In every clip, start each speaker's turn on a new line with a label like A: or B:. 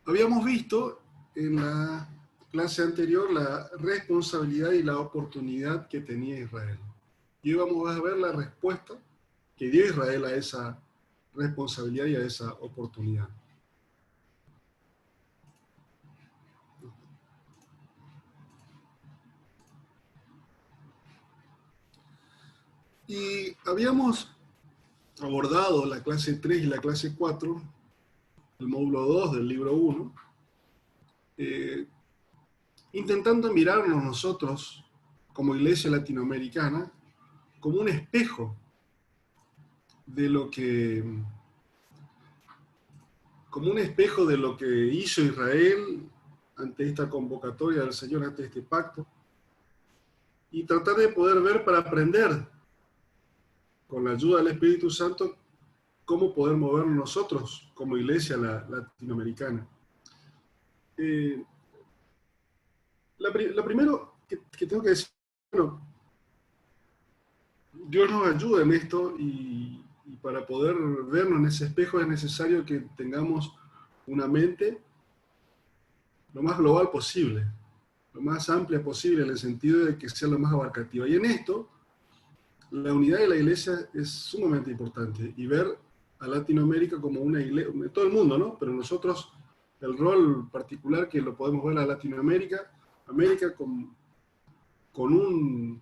A: Habíamos visto en la clase anterior la responsabilidad y la oportunidad que tenía Israel. Y hoy vamos a ver la respuesta que dio Israel a esa responsabilidad y a esa oportunidad. Y habíamos abordado la clase 3 y la clase 4, el módulo 2 del libro 1, intentando mirarnos nosotros como iglesia latinoamericana como un espejo de lo que hizo Israel ante esta convocatoria del Señor, ante este pacto, y tratar de poder ver para aprender con la ayuda del Espíritu Santo cómo poder movernos nosotros como iglesia latinoamericana. Lo primero que tengo que decir, bueno, Dios nos ayuda en esto y para poder vernos en ese espejo es necesario que tengamos una mente lo más global posible, lo más amplia posible en el sentido de que sea lo más abarcativa. Y en esto, la unidad de la iglesia es sumamente importante y ver a Latinoamérica como una iglesia, todo el mundo, ¿no? Pero nosotros, el rol particular que lo podemos ver a Latinoamérica, con un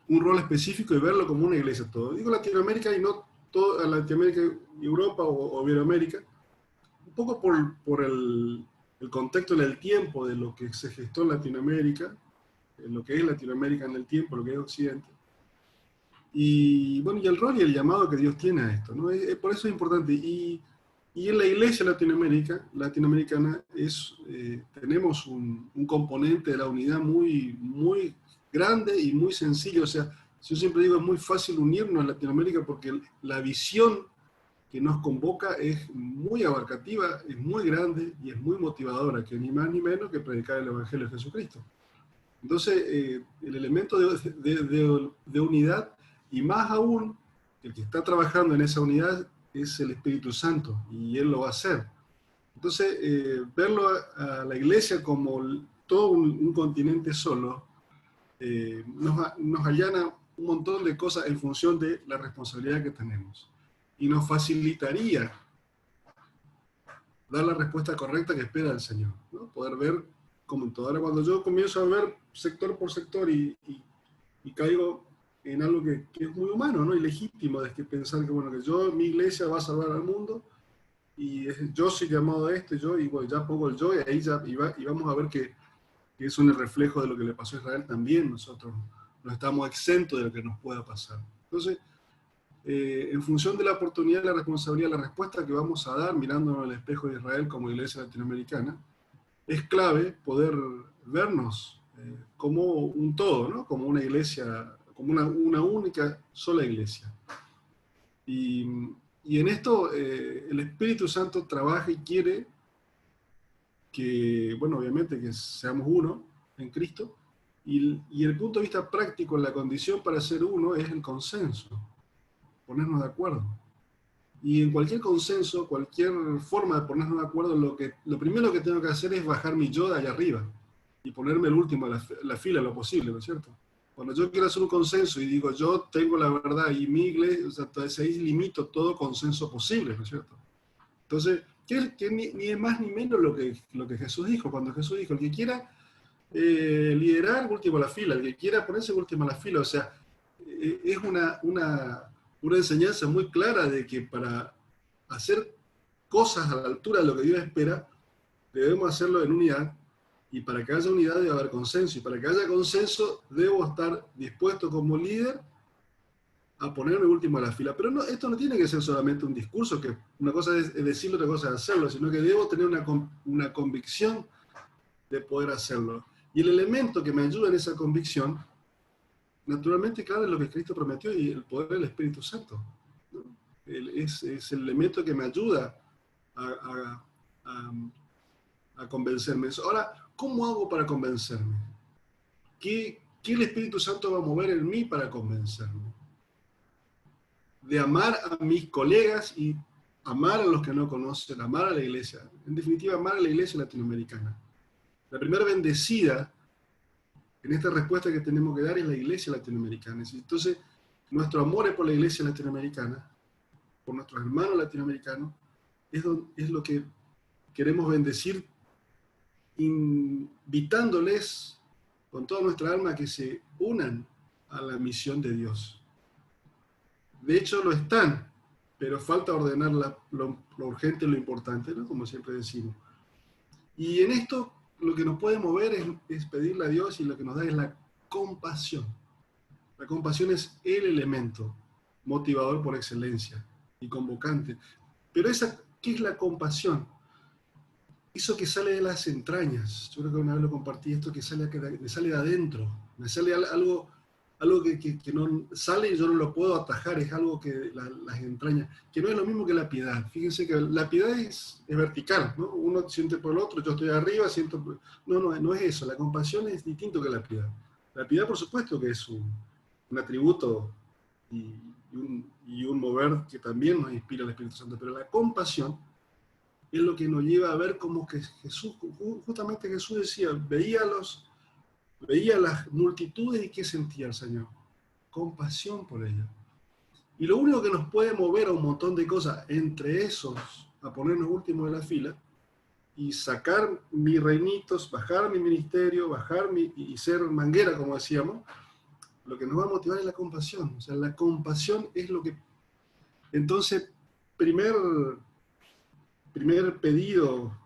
A: rol específico y verlo como una iglesia todo. Digo Latinoamérica y no toda Latinoamérica, Europa o Iberoamérica, un poco por el contexto en el tiempo de lo que se gestó en Latinoamérica, en lo que es Latinoamérica en el tiempo, lo que es Occidente. Y bueno, y el rol y el llamado que Dios tiene a esto, ¿no? Por eso es importante. Y en la iglesia latinoamericana tenemos un componente de la unidad muy, muy grande y muy sencillo. O sea, yo siempre digo, es muy fácil unirnos en Latinoamérica porque la visión que nos convoca es muy abarcativa, es muy grande y es muy motivadora, que ni más ni menos que predicar el Evangelio de Jesucristo. Entonces, el elemento de unidad, y más aún, el que está trabajando en esa unidad es el Espíritu Santo, y Él lo va a hacer. Entonces, verlo a la iglesia como todo un continente solo, nos allana un montón de cosas en función de la responsabilidad que tenemos. Y nos facilitaría dar la respuesta correcta que espera el Señor, ¿no? Poder ver como en todo. Ahora, cuando yo comienzo a ver sector por sector y caigo en algo que es muy humano, ¿no? Y legítimo, de que pensar que, bueno, que mi iglesia va a salvar al mundo, y yo soy llamado a esto, y bueno, ya pongo el yo, y ahí y vamos a ver que es un reflejo de lo que le pasó a Israel también. Nosotros no estamos exentos de lo que nos pueda pasar. Entonces, en función de la oportunidad, la responsabilidad, la respuesta que vamos a dar mirándonos al espejo de Israel como iglesia latinoamericana, es clave poder vernos como un todo, ¿no? Como una iglesia, como una única, sola iglesia. Y, en esto el Espíritu Santo trabaja y quiere que, bueno, obviamente que seamos uno en Cristo, y el punto de vista práctico, la condición para ser uno es el consenso, ponernos de acuerdo. Y en cualquier consenso, cualquier forma de ponernos de acuerdo, lo primero que tengo que hacer es bajar mi yo de allá arriba y ponerme el último a la fila lo posible, ¿no es cierto? Cuando yo quiero hacer un consenso y digo, yo tengo la verdad y mi iglesia, o sea, entonces ahí limito todo consenso posible, ¿no es cierto? Entonces, que ni es más ni menos lo que Jesús dijo. Cuando Jesús dijo, el que quiera liderar, último a la fila, el que quiera ponerse último a la fila, o sea, es una enseñanza muy clara de que para hacer cosas a la altura de lo que Dios espera, debemos hacerlo en unidad, y para que haya unidad debe haber consenso, y para que haya consenso debo estar dispuesto como líder a ponerme último a la fila. Pero no, esto no tiene que ser solamente un discurso, que una cosa es decirlo, otra cosa es hacerlo, sino que debo tener una convicción de poder hacerlo. Y el elemento que me ayuda en esa convicción, naturalmente, claro, es lo que Cristo prometió y el poder del Espíritu Santo, ¿no? Es el elemento que me ayuda a convencerme. Ahora, ¿cómo hago para convencerme? ¿Qué el Espíritu Santo va a mover en mí para convencerme? De amar a mis colegas y amar a los que no conocen, amar a la iglesia, en definitiva, amar a la iglesia latinoamericana. La primera bendecida en esta respuesta que tenemos que dar es la iglesia latinoamericana. Entonces, nuestro amor es por la iglesia latinoamericana, por nuestros hermanos latinoamericanos, es lo que queremos bendecir, invitándoles con toda nuestra alma a que se unan a la misión de Dios. De hecho, lo están, pero falta ordenar lo urgente y lo importante, ¿no? Como siempre decimos. Y en esto, lo que nos puede mover es pedirle a Dios, y lo que nos da es la compasión. La compasión es el elemento motivador por excelencia y convocante. Pero ¿qué es la compasión? Eso que sale de las entrañas. Yo creo que una vez lo compartí, esto que me sale de adentro. Me sale algo que no sale y yo no lo puedo atajar, es algo que las entrañas, que no es lo mismo que la piedad. Fíjense que la piedad es vertical, ¿no? Uno siente por el otro, yo estoy arriba, siento por... No es eso. La compasión es distinto que la piedad. La piedad, por supuesto, que es un atributo y un mover que también nos inspira el Espíritu Santo, pero la compasión es lo que nos lleva a ver como que justamente Jesús decía, veía las multitudes y ¿qué sentía el Señor? Compasión por ellas. Y lo único que nos puede mover a un montón de cosas, entre esos, a ponernos últimos de la fila, y sacar mis reinitos, bajar mi ministerio, y ser manguera, como decíamos, lo que nos va a motivar es la compasión. O sea, la compasión es lo que... Entonces, primer pedido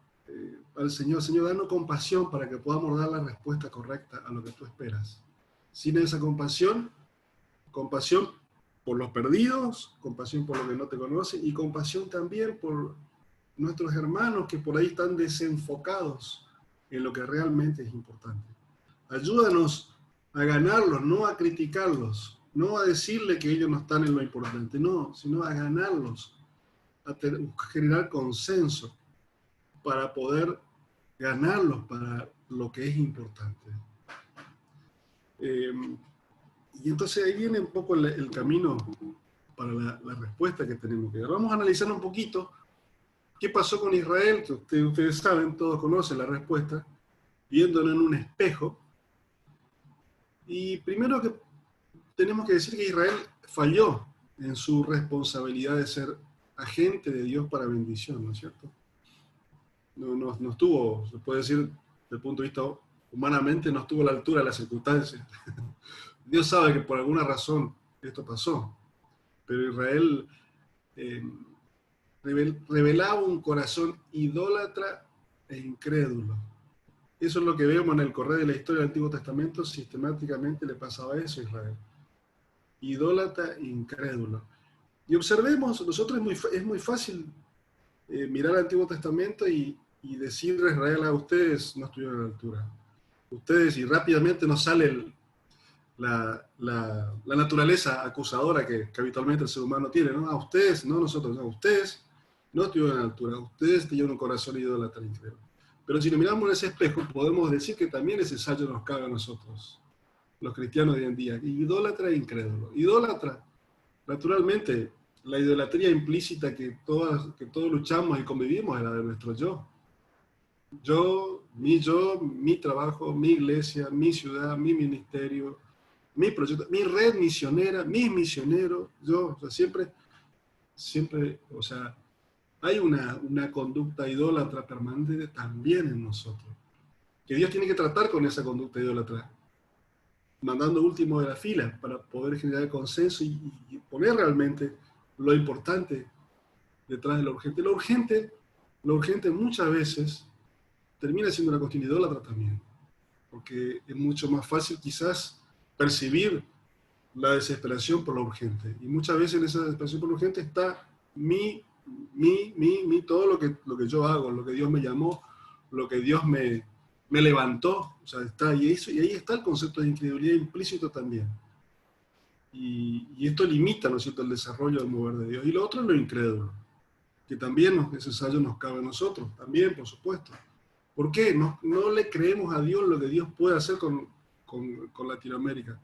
A: al Señor, danos compasión para que podamos dar la respuesta correcta a lo que tú esperas. Sin esa compasión por los perdidos, compasión por los que no te conocen, y compasión también por nuestros hermanos que por ahí están desenfocados en lo que realmente es importante. Ayúdanos a ganarlos, no a criticarlos, no a decirle que ellos no están en lo importante, no, sino a ganarlos, a generar consenso para poder ganarlos para lo que es importante. Y entonces ahí viene un poco el camino para la respuesta que tenemos que dar. Vamos a analizar un poquito qué pasó con Israel, que ustedes saben, todos conocen la respuesta, viéndolo en un espejo. Y primero que tenemos que decir que Israel falló en su responsabilidad de ser agente de Dios para bendición, ¿no es cierto? No estuvo, se puede decir, desde el punto de vista humanamente, no estuvo a la altura de las circunstancias. Dios sabe que por alguna razón esto pasó, pero Israel revelaba un corazón idólatra e incrédulo. Eso es lo que vemos en el correr de la historia del Antiguo Testamento, sistemáticamente le pasaba eso a Israel. Idólatra e incrédulo. Y observemos, nosotros es muy fácil mirar el Antiguo Testamento y decirle a Israel, a ustedes no estuvieron a la altura. Ustedes, y rápidamente nos sale la naturaleza acusadora que habitualmente el ser humano tiene, ¿no? A ustedes, no nosotros, a ustedes no estuvieron a la altura, ustedes tenían un corazón idólatra incrédulo. Pero si nos miramos en ese espejo, podemos decir que también ese ensayo nos cabe a nosotros, los cristianos de hoy en día. Idólatra e incrédulo. Idólatra, naturalmente, la idolatría implícita que todos luchamos y convivimos es la de nuestro yo. Yo, mi trabajo, mi iglesia, mi ciudad, mi ministerio, mi proyecto, mi red misionera, mis misioneros, yo, o sea, siempre, o sea, hay una conducta idólatra permanente también en nosotros, que Dios tiene que tratar con esa conducta idólatra, mandando último de la fila para poder generar consenso y poner realmente lo importante detrás de lo urgente. Lo urgente muchas veces termina siendo una cuestión idólatra también, porque es mucho más fácil quizás percibir la desesperación por lo urgente. Y muchas veces en esa desesperación por lo urgente está todo lo que yo hago, lo que Dios me llamó, lo que Dios me levantó, o sea, está, y ahí está el concepto de incredulidad implícito también. Y esto limita, ¿no es cierto?, el desarrollo del mover de Dios. Y lo otro es lo incrédulo, que también es necesario, nos cabe a nosotros, también, por supuesto. ¿Por qué? No le creemos a Dios lo que Dios puede hacer con Latinoamérica.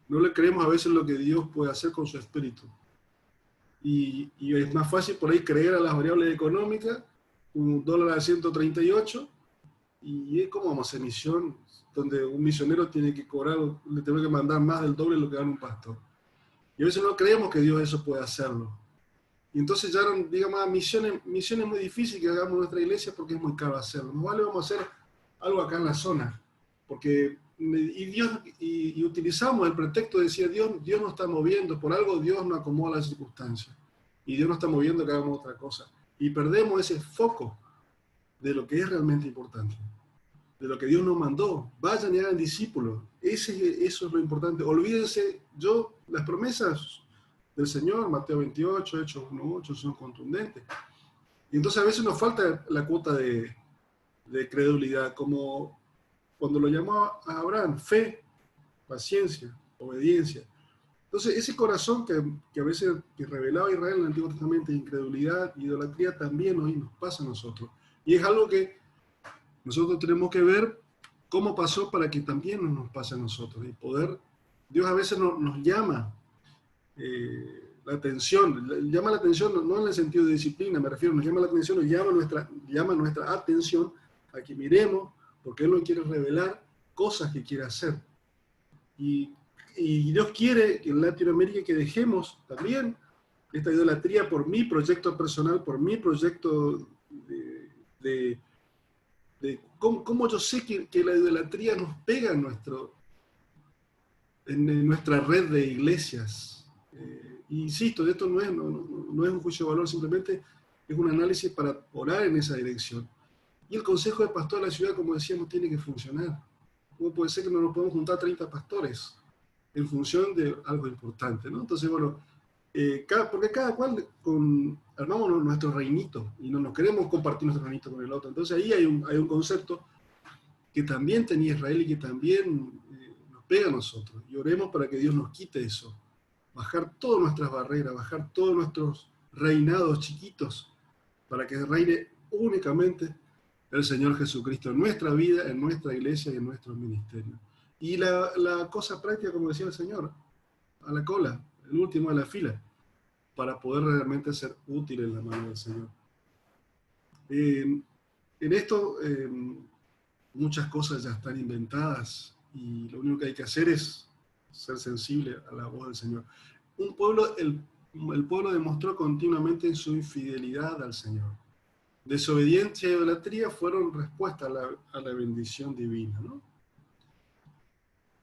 A: No le creemos a veces lo que Dios puede hacer con su espíritu. y es más fácil por ahí creer a las variables económicas, un dólar a 138, y ¿cómo vamos a hacer misión donde un misionero tiene que cobrar, le tiene que mandar más del doble de lo que gana un pastor? Y a veces no creemos que Dios eso puede hacerlo. Y entonces ya, digamos, misiones muy difíciles que hagamos en nuestra iglesia porque es muy caro hacerlo. Más vale vamos a hacer algo acá en la zona. Porque, y utilizamos el pretexto de decir, Dios nos está moviendo, por algo Dios no acomoda las circunstancias. Y Dios nos está moviendo que hagamos otra cosa. Y perdemos ese foco de lo que es realmente importante, de lo que Dios nos mandó. Vayan y hagan discípulos. Eso es lo importante. Olvídense, las promesas del Señor, Mateo 28, Hechos 1:8, son contundentes. Y entonces a veces nos falta la cuota de credulidad, como cuando lo llamó a Abraham: fe, paciencia, obediencia. Entonces ese corazón que a veces que revelaba Israel en el Antiguo Testamento, incredulidad, idolatría, también hoy nos pasa a nosotros. Y es algo que nosotros tenemos que ver cómo pasó para que también nos pase a nosotros. Y Dios a veces nos llama la atención, llama la atención no en el sentido de disciplina, me refiero, nos llama la atención, nos llama nuestra atención a que miremos, porque Él nos quiere revelar cosas que quiere hacer. Y Dios quiere que en Latinoamérica que dejemos también esta idolatría por mi proyecto personal, por mi proyecto de cómo yo sé que la idolatría nos pega en nuestra red de iglesias. Insisto, esto no es un juicio de valor, simplemente es un análisis para orar en esa dirección. Y el consejo de pastor de la ciudad, como decíamos, tiene que funcionar. ¿Cómo puede ser que no nos podemos juntar 30 pastores en función de algo importante, ¿no? Entonces, bueno, porque cada cual armamos nuestro reinito y no nos queremos compartir nuestro reinito con el otro. Entonces ahí hay un concepto que también tenía Israel y que también nos pega a nosotros. Y oremos para que Dios nos quite eso. Bajar todas nuestras barreras, bajar todos nuestros reinados chiquitos, para que reine únicamente el Señor Jesucristo en nuestra vida, en nuestra iglesia y en nuestro ministerio. Y la cosa práctica, como decía el Señor, a la cola, el último de la fila, para poder realmente ser útil en la mano del Señor. En esto, muchas cosas ya están inventadas y lo único que hay que hacer es ser sensible a la voz del Señor. El pueblo demostró continuamente su infidelidad al Señor. Desobediencia y idolatría fueron respuesta a la bendición divina, ¿no?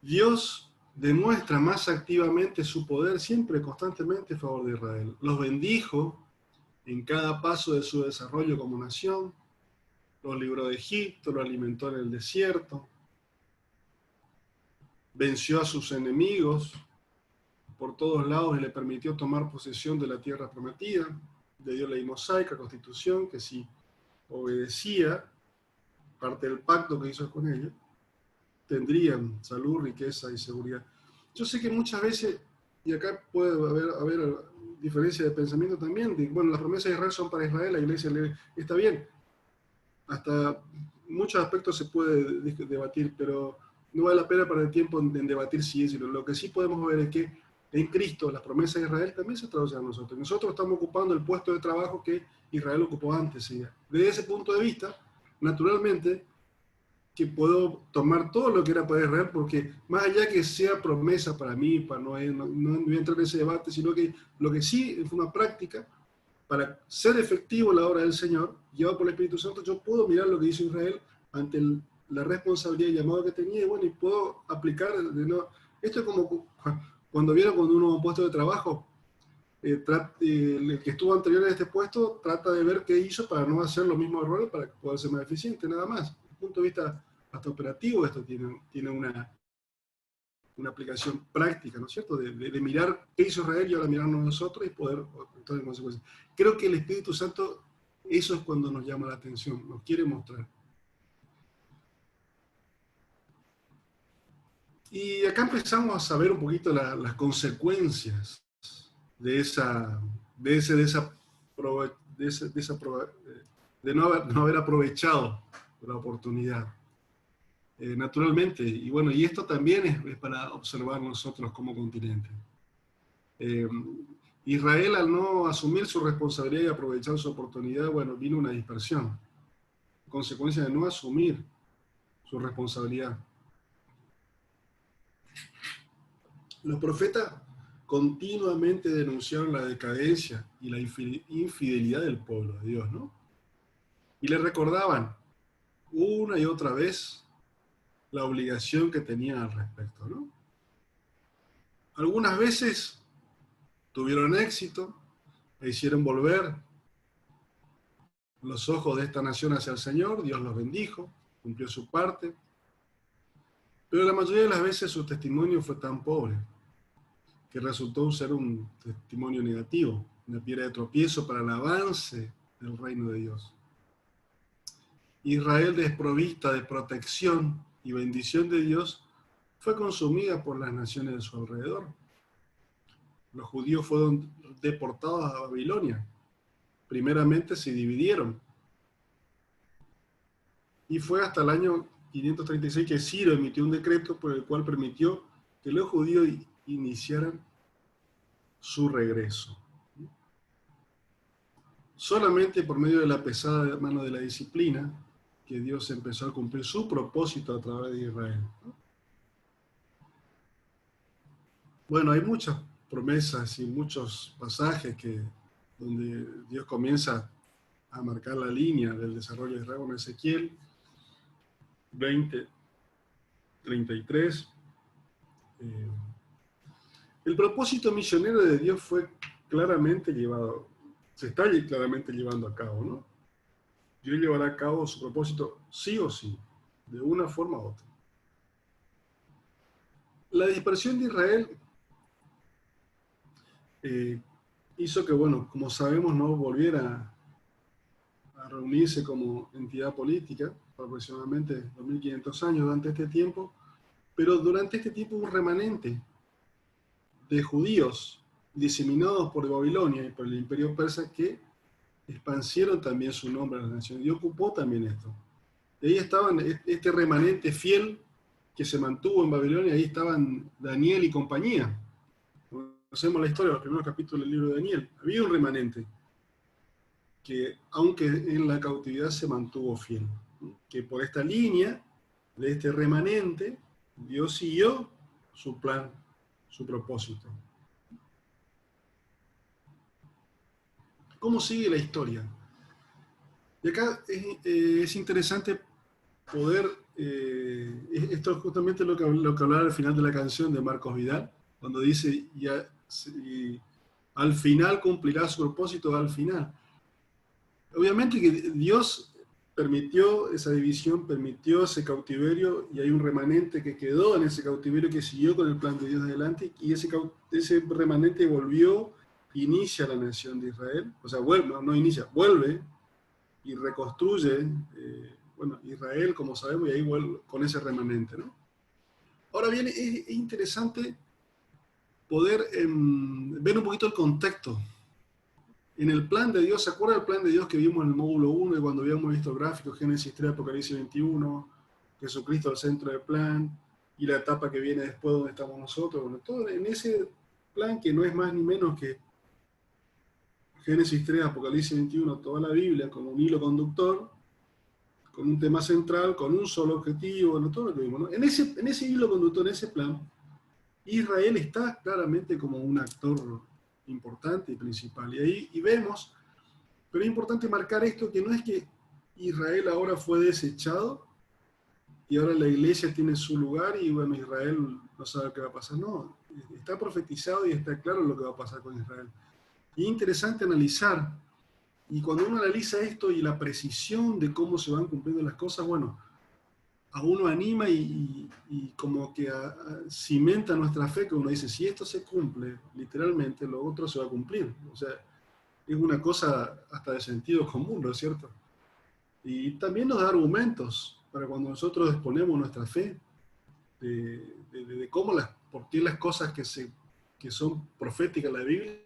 A: Dios demuestra más activamente su poder siempre, constantemente, a favor de Israel. Los bendijo en cada paso de su desarrollo como nación, los libró de Egipto, los alimentó en el desierto, venció a sus enemigos por todos lados y le permitió tomar posesión de la tierra prometida, le dio ley mosaica, constitución, que si obedecía, parte del pacto que hizo con ellos, tendrían salud, riqueza y seguridad. Yo sé que muchas veces, y acá puede haber diferencia de pensamiento también, bueno, las promesas de Israel son para Israel, la iglesia está bien. Hasta muchos aspectos se puede debatir, pero no vale la pena perder tiempo en debatir si es. Lo que sí podemos ver es que en Cristo las promesas de Israel también se traducen a nosotros. Nosotros estamos ocupando el puesto de trabajo que Israel ocupó antes. ¿Sí? Desde ese punto de vista, naturalmente, que puedo tomar todo lo que era para Israel, porque más allá que sea promesa para mí, no voy a entrar en ese debate, sino que lo que sí es una práctica, para ser efectivo la obra del Señor, llevado por el Espíritu Santo, yo puedo mirar lo que hizo Israel ante la responsabilidad y llamado que tenía, y bueno, y puedo aplicar de nuevo. Esto es como cuando uno a un puesto de trabajo, el que estuvo anterior a este puesto trata de ver qué hizo para no hacer los mismos errores, para poder ser más eficiente, nada más. Desde el punto de vista hasta operativo, esto tiene una aplicación práctica, ¿no es cierto? De mirar qué hizo Israel y ahora mirarnos nosotros y poder actuar en consecuencia. Creo que el Espíritu Santo, eso es cuando nos llama la atención, nos quiere mostrar. Y acá empezamos a saber un poquito las consecuencias de no haber aprovechado la oportunidad. Naturalmente, y bueno, y esto también es para observar nosotros como continente. Israel, al no asumir su responsabilidad y aprovechar su oportunidad, bueno, vino una dispersión, consecuencia de no asumir su responsabilidad. Los profetas continuamente denunciaron la decadencia y la infidelidad del pueblo de Dios, ¿no? Y le recordaban una y otra vez la obligación que tenían al respecto, ¿no? Algunas veces tuvieron éxito e hicieron volver los ojos de esta nación hacia el Señor, Dios los bendijo, cumplió su parte, pero la mayoría de las veces su testimonio fue tan pobre que resultó ser un testimonio negativo, una piedra de tropiezo para el avance del reino de Dios. Israel, desprovista de protección y bendición de Dios, fue consumida por las naciones de su alrededor. Los judíos fueron deportados a Babilonia. Primeramente se dividieron. Y fue hasta el año 536 que Ciro emitió un decreto por el cual permitió que los judíos iniciaran su regreso. Solamente por medio de la pesada mano de la disciplina que Dios empezó a cumplir su propósito a través de Israel. Bueno, hay muchas promesas y muchos pasajes donde Dios comienza a marcar la línea del desarrollo de Israel. En Ezequiel 20, 33. El propósito misionero de Dios fue claramente llevado, se está claramente llevando a cabo, ¿no? Dios llevará a cabo su propósito sí o sí, de una forma u otra. La dispersión de Israel hizo que, bueno, como sabemos, no volviera a reunirse como entidad política, aproximadamente 2500 años durante este tiempo, pero durante este tiempo hubo un remanente de judíos diseminados por Babilonia y por el imperio persa que expansieron también su nombre a las naciones. Dios ocupó también esto. Y ahí estaban este remanente fiel que se mantuvo en Babilonia, ahí estaban Daniel y compañía. Conocemos la historia, los primeros capítulos del libro de Daniel. Había un remanente que, aunque en la cautividad, se mantuvo fiel. Que por esta línea de este remanente, Dios siguió su plan, su propósito. ¿Cómo sigue la historia? Y acá es interesante poder, esto es justamente lo que hablaba al final de la canción de Marcos Vidal, cuando dice, y al final cumplirá su propósito, al final. Obviamente que Dios permitió esa división, permitió ese cautiverio, y hay un remanente que quedó en ese cautiverio que siguió con el plan de Dios adelante, y ese remanente volvió, inicia la nación de Israel, o sea, vuelve y reconstruye, bueno, Israel, como sabemos, y ahí vuelve con ese remanente, ¿no? Ahora bien, es interesante poder ver un poquito el contexto. En el plan de Dios, ¿se acuerda del plan de Dios que vimos en el módulo 1 y cuando habíamos visto el gráfico, Génesis 3, Apocalipsis 21, Jesucristo al centro del plan, y la etapa que viene después donde estamos nosotros? Bueno, todo en ese plan que no es más ni menos que Génesis 3, Apocalipsis 21, toda la Biblia como un hilo conductor, con un tema central, con un solo objetivo, bueno, todo lo que vimos, ¿no? En ese hilo conductor, en ese plan, Israel está claramente como un actor importante y principal. Y vemos, pero es importante marcar esto, que no es que Israel ahora fue desechado y ahora la iglesia tiene su lugar y bueno, Israel no sabe qué va a pasar. No, está profetizado y está claro lo que va a pasar con Israel. Y es interesante analizar, y cuando uno analiza esto y la precisión de cómo se van cumpliendo las cosas, bueno, a uno anima y como que cimenta nuestra fe, que uno dice, si esto se cumple, literalmente, lo otro se va a cumplir. O sea, es una cosa hasta de sentido común, ¿no es cierto? Y también nos da argumentos para cuando nosotros exponemos nuestra fe, de cómo por qué las cosas que son proféticas en la Biblia,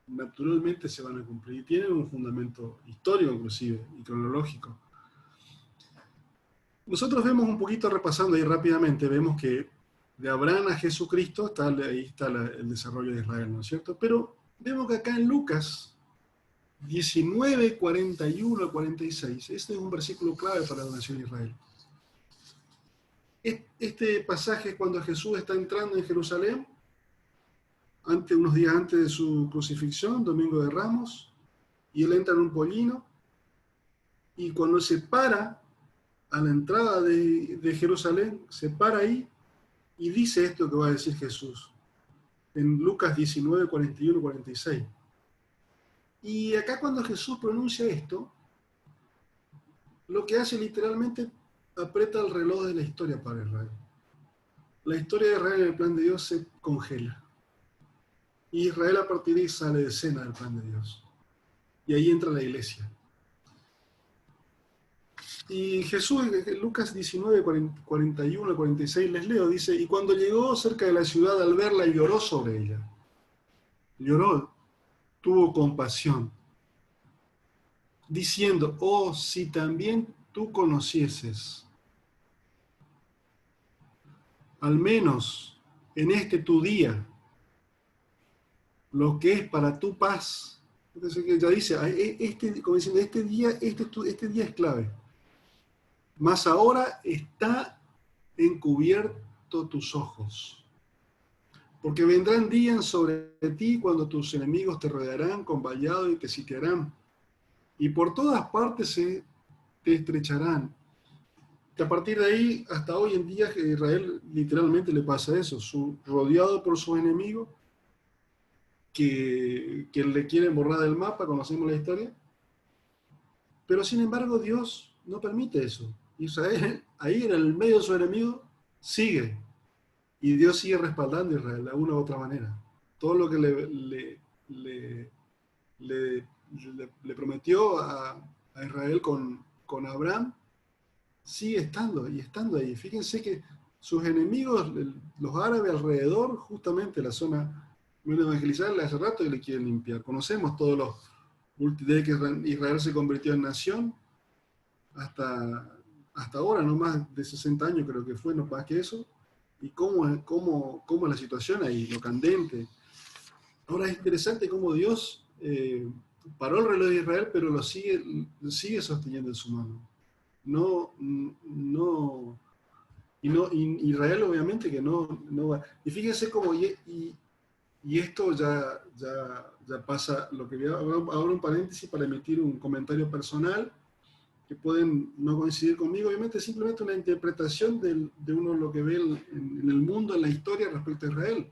A: naturalmente se van a cumplir. Y tienen un fundamento histórico, inclusive, y cronológico. Nosotros vemos un poquito, repasando ahí rápidamente, vemos que de Abraham a Jesucristo, ahí está el desarrollo de Israel, ¿no es cierto? Pero vemos que acá en Lucas 19, 41 al 46, este es un versículo clave para la nación de Israel. Este pasaje es cuando Jesús está entrando en Jerusalén, unos días antes de su crucifixión, Domingo de Ramos, y él entra en un pollino, y cuando se para a la entrada de Jerusalén, se para ahí y dice esto que va a decir Jesús, en Lucas 19, 41, 46. Y acá cuando Jesús pronuncia esto, lo que hace literalmente aprieta el reloj de la historia para Israel. La historia de Israel en el plan de Dios se congela. Y Israel a partir de ahí sale de escena del plan de Dios. Y ahí entra la iglesia. Y Jesús, en Lucas 19, 41 al 46, les leo, dice, y cuando llegó cerca de la ciudad al verla, lloró sobre ella. Lloró, tuvo compasión, diciendo, oh, si también tú conocieses, al menos en este tu día, lo que es para tu paz. Entonces ya dice, como diciendo, este día es clave. Mas ahora está encubierto tus ojos. Porque vendrán días sobre ti cuando tus enemigos te rodearán con vallado y te sitiarán. Y por todas partes te estrecharán. Que a partir de ahí, hasta hoy en día, a Israel literalmente le pasa eso. Rodeado por sus enemigos, que le quieren borrar del mapa, conocemos la historia. Pero sin embargo, Dios no permite eso. Israel, ahí en el medio de su enemigo, sigue. Y Dios sigue respaldando a Israel de una u otra manera. Todo lo que le prometió a Israel con Abraham, sigue estando y estando ahí. Fíjense que sus enemigos, los árabes alrededor, justamente la zona menos evangelizada, hace rato que le quieren limpiar. Conocemos todos los desde que Israel se convirtió en nación hasta ahora, no más de 60 años creo que fue, no más que eso. Y cómo la situación ahí, lo candente. Ahora es interesante cómo Dios paró el reloj de Israel, pero lo sigue sosteniendo en su mano. Israel obviamente que no va. Y fíjense cómo, y esto ya pasa, lo que voy a abro un paréntesis para emitir un comentario personal, que pueden no coincidir conmigo, obviamente simplemente una interpretación de uno lo que ve en el mundo, en la historia respecto a Israel.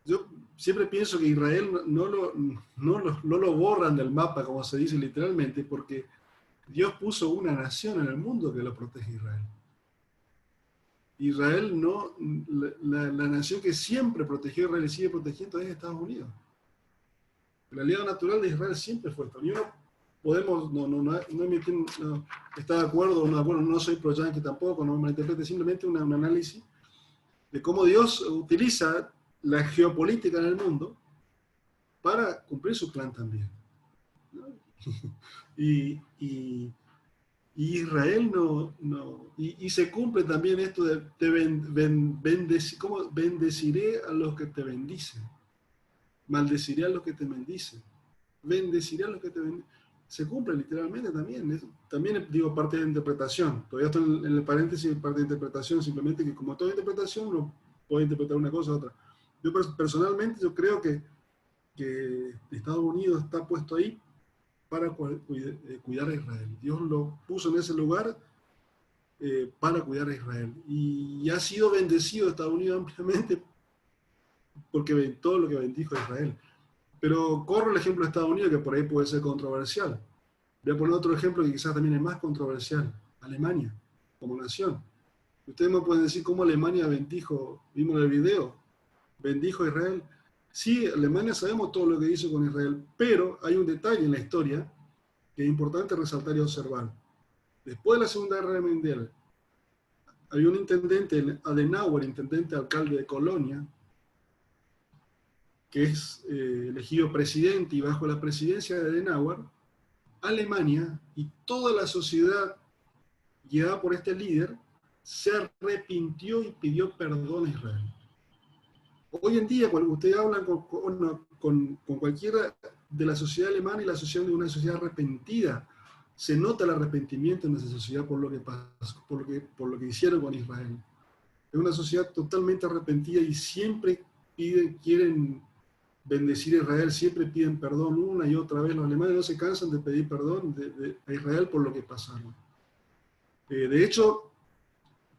A: Yo siempre pienso que Israel no lo borran del mapa, como se dice literalmente, porque Dios puso una nación en el mundo que lo protege a Israel. Israel no, la nación que siempre protegió a Israel y sigue protegiendo es Estados Unidos. El aliado natural de Israel siempre fue Estados Unidos. Podemos, no está de acuerdo o no de acuerdo, no soy pro-yankee tampoco, no me malinterprete, simplemente un análisis de cómo Dios utiliza la geopolítica en el mundo para cumplir su plan también, ¿no? y Israel y se cumple también esto de ¿cómo? Bendeciré a los que te bendicen, maldeciré a los que te bendicen, bendeciré a los que te bendicen. Se cumple literalmente también. También digo parte de interpretación. Todavía estoy en el paréntesis, parte de interpretación, simplemente que como toda interpretación uno puede interpretar una cosa u otra. Yo personalmente yo creo que Estados Unidos está puesto ahí para cuidar a Israel. Dios lo puso en ese lugar para cuidar a Israel. Y ha sido bendecido Estados Unidos ampliamente porque todo lo que bendijo a Israel. Pero corro el ejemplo de Estados Unidos, que por ahí puede ser controversial. Voy a poner otro ejemplo que quizás también es más controversial. Alemania, como nación. Ustedes me pueden decir cómo Alemania bendijo, vimos en el video, bendijo a Israel. Sí, Alemania sabemos todo lo que hizo con Israel, pero hay un detalle en la historia que es importante resaltar y observar. Después de la Segunda Guerra Mundial, había un intendente, Adenauer, intendente alcalde de Colonia, que es elegido presidente, y bajo la presidencia de Adenauer, Alemania y toda la sociedad guiada por este líder se arrepintió y pidió perdón a Israel. Hoy en día, cuando ustedes hablan con cualquiera de la sociedad alemana y la sociedad de una sociedad arrepentida, se nota el arrepentimiento en esa sociedad por lo que pasó, por lo que hicieron con Israel. Es una sociedad totalmente arrepentida y siempre quieren bendecir a Israel, siempre piden perdón una y otra vez. Los alemanes no se cansan de pedir perdón a Israel por lo que pasaron. De hecho,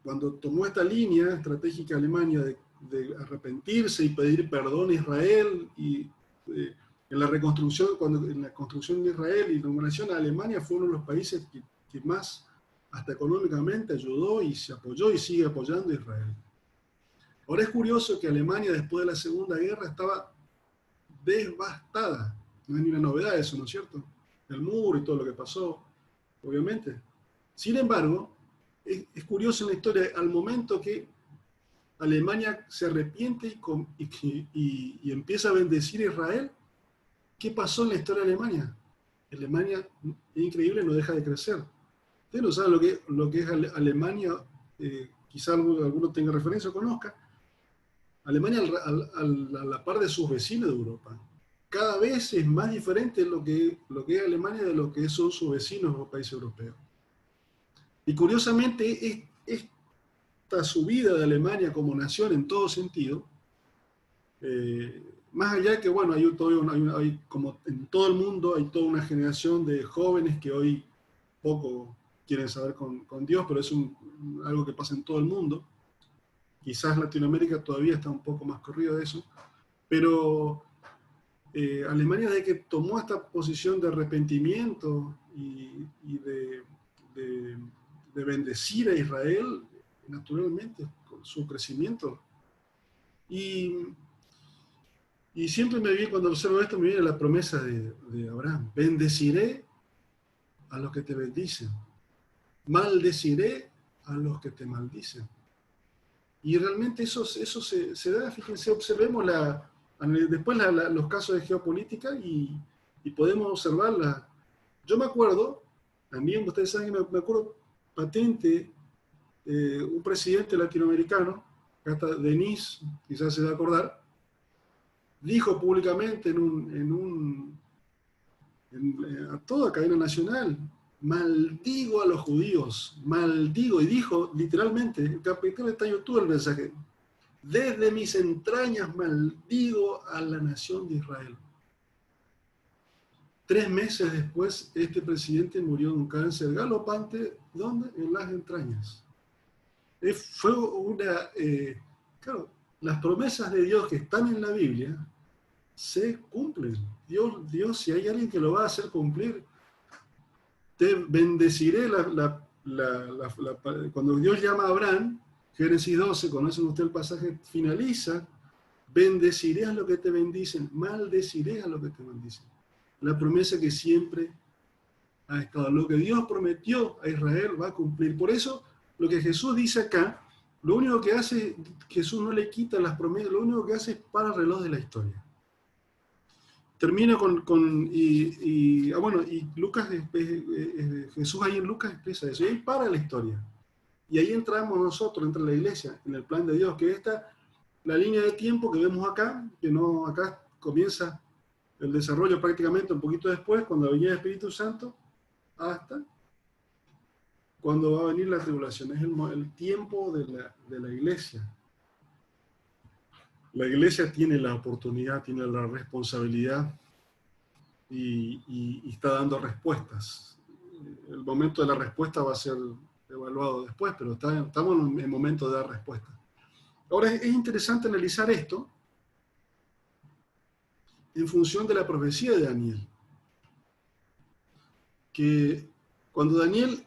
A: cuando tomó esta línea estratégica Alemania de arrepentirse y pedir perdón a Israel, y en la reconstrucción, en la construcción de Israel y la humillación a Alemania, fue uno de los países que más, hasta económicamente, ayudó y se apoyó y sigue apoyando a Israel. Ahora es curioso que Alemania, después de la Segunda Guerra, estaba devastada. No es ni una novedad eso, ¿no es cierto? El muro y todo lo que pasó, obviamente. Sin embargo, es curioso en la historia, al momento que Alemania se arrepiente y empieza a bendecir a Israel, ¿qué pasó en la historia de Alemania? Alemania, es increíble, no deja de crecer. Ustedes no saben lo que es Alemania, quizá alguno tenga referencia o conozca. Alemania a la par de sus vecinos de Europa. Cada vez es más diferente lo que es Alemania de lo que son sus vecinos en los países europeos. Y curiosamente, esta subida de Alemania como nación en todo sentido, más allá de que, bueno, hay como en todo el mundo, hay toda una generación de jóvenes que hoy poco quieren saber con Dios, pero es algo que pasa en todo el mundo. Quizás Latinoamérica todavía está un poco más corrido de eso, pero Alemania, desde que tomó esta posición de arrepentimiento y de bendecir a Israel, naturalmente, con su crecimiento. Y siempre cuando observo esto, me viene la promesa de Abraham: bendeciré a los que te bendicen, maldeciré a los que te maldicen. Y realmente eso se da, fíjense, observemos después los casos de geopolítica y podemos observarla. Yo me acuerdo, también ustedes saben que me acuerdo patente, un presidente latinoamericano, hasta Denis, quizás se va a acordar, dijo públicamente a toda cadena nacional: maldigo a los judíos, maldigo, y dijo literalmente, el capítulo está en YouTube el mensaje: desde mis entrañas maldigo a la nación de Israel. 3 meses después, este presidente murió de un cáncer galopante. ¿Dónde? En las entrañas. Claro, las promesas de Dios que están en la Biblia se cumplen. Dios, si hay alguien que lo va a hacer cumplir, te bendeciré. Cuando Dios llama a Abraham, Génesis 12, conocen ustedes el pasaje, finaliza: bendeciré a los que te bendicen, maldeciré a los que te maldicen. La promesa que siempre ha estado. Lo que Dios prometió a Israel va a cumplir. Por eso, lo que Jesús dice acá, lo único que hace, Jesús no le quita las promesas, lo único que hace es para el reloj de la historia. Termina y Lucas, Jesús ahí en Lucas expresa eso, y ahí para la historia. Y ahí entramos nosotros, entra la iglesia, en el plan de Dios, que la línea de tiempo que vemos acá, acá comienza el desarrollo prácticamente un poquito después, cuando venía el Espíritu Santo, hasta cuando va a venir la tribulación. Es el tiempo de la iglesia. La iglesia tiene la oportunidad, tiene la responsabilidad y está dando respuestas. El momento de la respuesta va a ser evaluado después, pero estamos en el momento de dar respuesta. Ahora, es interesante analizar esto en función de la profecía de Daniel. Que cuando Daniel,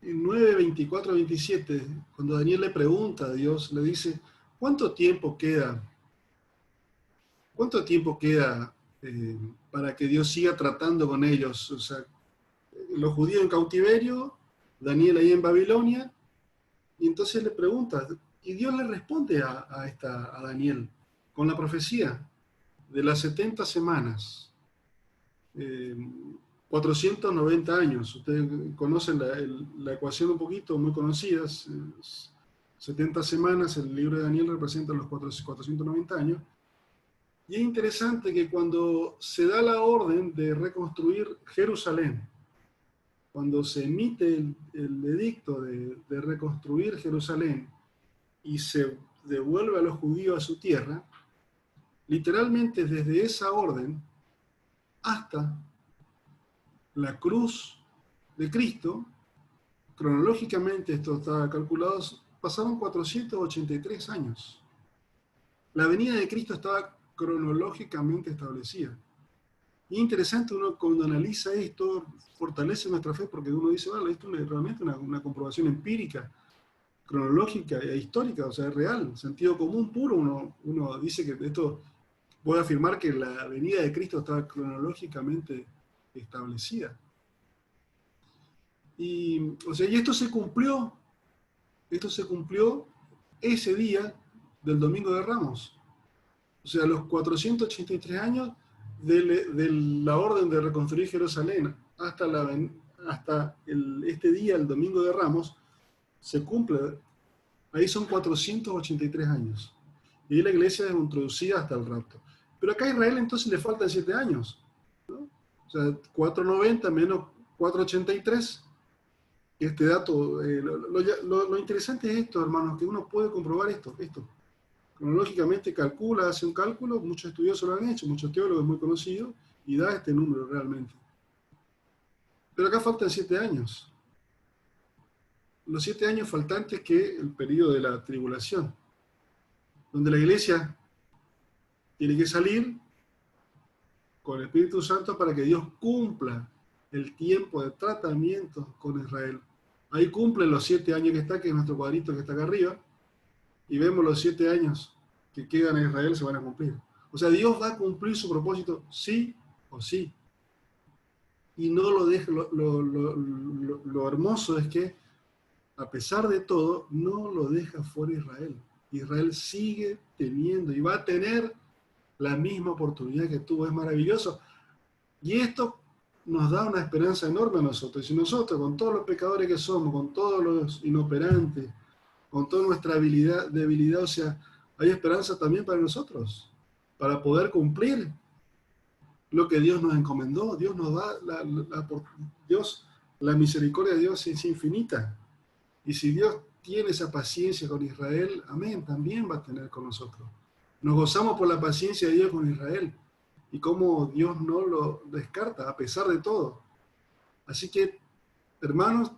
A: en 9, 24, 27, cuando Daniel le pregunta a Dios, le dice: ¿cuánto tiempo queda para que Dios siga tratando con ellos? O sea, los judíos en cautiverio, Daniel ahí en Babilonia, y entonces le pregunta, y Dios le responde a Daniel con la profecía de las 70 semanas, 490 años. Ustedes conocen la ecuación un poquito, muy conocida, 70 semanas, el libro de Daniel representa los 490 años. Y es interesante que cuando se da la orden de reconstruir Jerusalén, cuando se emite el edicto de reconstruir Jerusalén y se devuelve a los judíos a su tierra, literalmente desde esa orden hasta la cruz de Cristo, cronológicamente esto está calculado, pasaron 483 años. La venida de Cristo estaba cronológicamente establecida. Y es interesante, uno cuando analiza esto, fortalece nuestra fe, porque uno dice, vale, esto es realmente una comprobación empírica, cronológica e histórica, o sea, es real, sentido común puro. Uno dice que esto puede afirmar que la venida de Cristo estaba cronológicamente establecida. Y, o sea, y esto se cumplió ese día del Domingo de Ramos. O sea, los 483 años de la orden de reconstruir Jerusalén hasta este día, el Domingo de Ramos, se cumple. Ahí son 483 años. Y ahí la iglesia es introducida hasta el rapto. Pero acá a Israel entonces le faltan 7 años, ¿no? O sea, 490 menos 483. Este dato, lo interesante es esto, hermanos, que uno puede comprobar esto. Cronológicamente calcula, hace un cálculo, muchos estudiosos lo han hecho, muchos teólogos muy conocidos, y da este número realmente. Pero acá faltan 7 años. Los 7 años faltantes que el periodo de la tribulación, donde la iglesia tiene que salir con el Espíritu Santo para que Dios cumpla el tiempo de tratamiento con Israel. Ahí cumplen los 7 años que está, que es nuestro cuadrito que está acá arriba, y vemos los 7 años que quedan en Israel se van a cumplir. O sea, Dios va a cumplir su propósito sí o sí. Y no lo deja, lo hermoso es que, a pesar de todo, no lo deja fuera Israel. Israel sigue teniendo y va a tener la misma oportunidad que tuvo. Es maravilloso. Y esto nos da una esperanza enorme a nosotros. Y si nosotros, con todos los pecadores que somos, con todos los inoperantes, con toda nuestra debilidad, o sea, hay esperanza también para nosotros, para poder cumplir lo que Dios nos encomendó. Dios nos da, la misericordia de Dios es infinita. Y si Dios tiene esa paciencia con Israel, amén, también va a tener con nosotros. Nos gozamos por la paciencia de Dios con Israel y cómo Dios no lo descarta a pesar de todo. Así que, hermanos,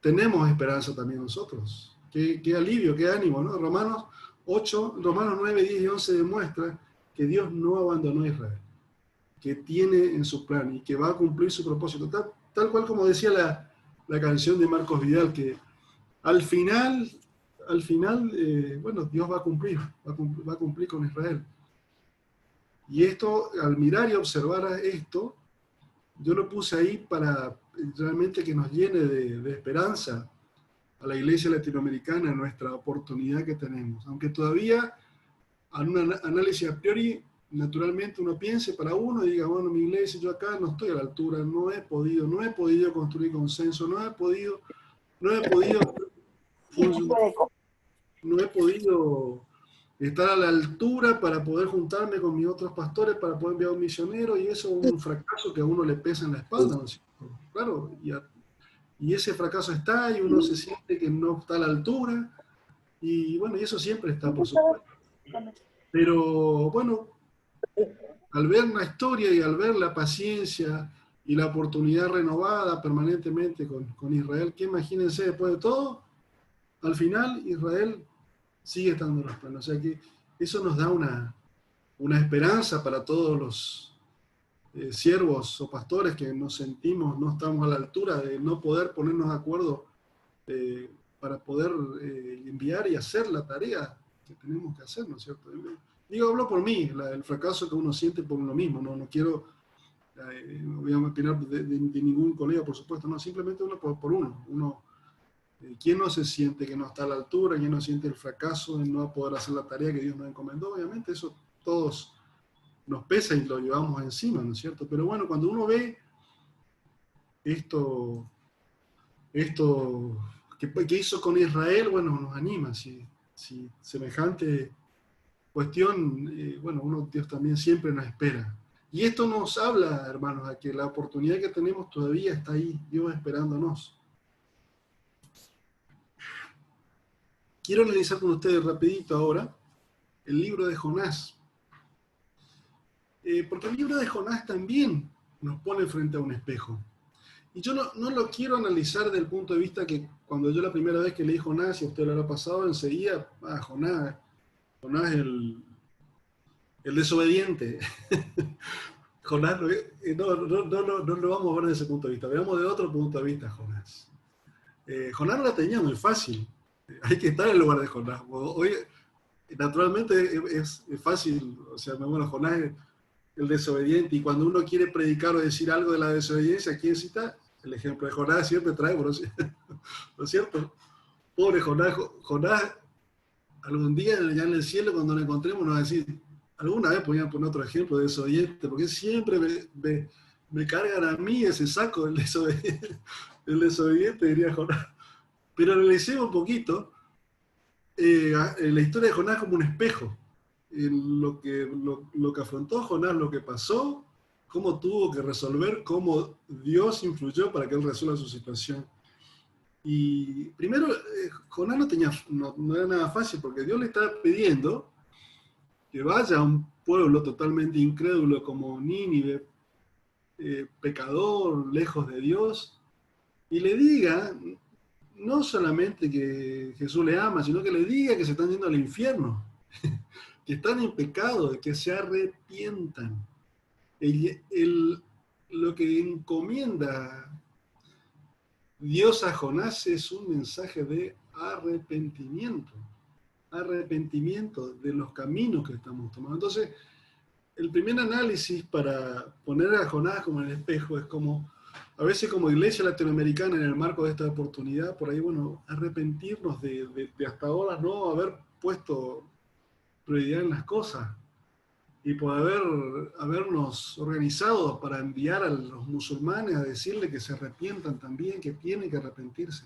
A: tenemos esperanza también nosotros. Qué alivio, qué ánimo, ¿no? Romanos 9, 10 y 11 demuestra que Dios no abandonó a Israel, que tiene en su plan y que va a cumplir su propósito. Tal cual como decía la canción de Marcos Vidal, que al final, bueno, Dios va a cumplir con Israel. Y esto, al mirar y observar esto, yo lo puse ahí para realmente que nos llene de esperanza a la iglesia latinoamericana, nuestra oportunidad que tenemos. Aunque todavía, en un análisis a priori, naturalmente uno piense para uno y diga, bueno, mi iglesia, yo acá no estoy a la altura, no he podido construir consenso, no he podido estar a la altura para poder juntarme con mis otros pastores, para poder enviar un misionero, y eso es un fracaso que a uno le pesa en la espalda, ¿no es cierto? Claro, y ese fracaso está, y uno se siente que no está a la altura, y bueno, y eso siempre está, por supuesto. Pero bueno, al ver la historia y al ver la paciencia y la oportunidad renovada permanentemente con Israel, que imagínense, después de todo, al final Israel sigue estando en los planos. O sea que eso nos da una esperanza para todos los siervos o pastores que nos sentimos, no estamos a la altura de no poder ponernos de acuerdo para poder enviar y hacer la tarea que tenemos que hacer, ¿no es cierto? Digo, hablo por mí, el fracaso que uno siente por uno mismo, no quiero, no voy a opinar de ningún colega, por supuesto, no, simplemente uno por uno. ¿Quién no se siente que no está a la altura? ¿Quién no siente el fracaso de no poder hacer la tarea que Dios nos encomendó? Obviamente eso todos nos pesa y lo llevamos encima, ¿no es cierto? Pero bueno, cuando uno ve esto ¿Qué hizo con Israel? Bueno, nos anima. Si semejante cuestión, bueno, Dios también siempre nos espera. Y esto nos habla, hermanos, a que la oportunidad que tenemos todavía está ahí, Dios esperándonos. Quiero analizar con ustedes rapidito ahora el libro de Jonás. Porque el libro de Jonás también nos pone frente a un espejo. Y yo no lo quiero analizar desde el punto de vista que cuando yo la primera vez que leí Jonás, y a usted lo habrá pasado, enseguida, Jonás el desobediente. Jonás, no lo vamos a ver desde ese punto de vista, veamos de otro punto de vista Jonás. Jonás no la tenía muy fácil, hay que estar en el lugar de Jonás. Hoy, naturalmente, es fácil, o sea, bueno, Jonás es el desobediente, y cuando uno quiere predicar o decir algo de la desobediencia, ¿quién cita? El ejemplo de Jonás siempre trae, ¿no es cierto? Pobre Jonás, Jonás, algún día ya en el cielo, cuando lo encontremos, nos va a decir, alguna vez podían poner otro ejemplo de desobediente, porque siempre me cargan a mí ese saco del desobediente, diría Jonás. Pero analicemos un poquito la historia de Jonás como un espejo. Lo que afrontó Jonás, lo que pasó, cómo tuvo que resolver, cómo Dios influyó para que él resuelva su situación. Y primero, Jonás no era nada fácil, porque Dios le estaba pidiendo que vaya a un pueblo totalmente incrédulo como Nínive, pecador, lejos de Dios, y le diga, no solamente que Jesús le ama, sino que le diga que se están yendo al infierno, que están en pecado, que se arrepientan. Lo que encomienda Dios a Jonás es un mensaje de arrepentimiento de los caminos que estamos tomando. Entonces, el primer análisis para poner a Jonás como en el espejo es como, a veces como iglesia latinoamericana en el marco de esta oportunidad, por ahí, bueno, arrepentirnos de hasta ahora no haber puesto prioridad en las cosas y por habernos organizado para enviar a los musulmanes a decirle que se arrepientan también, que tienen que arrepentirse.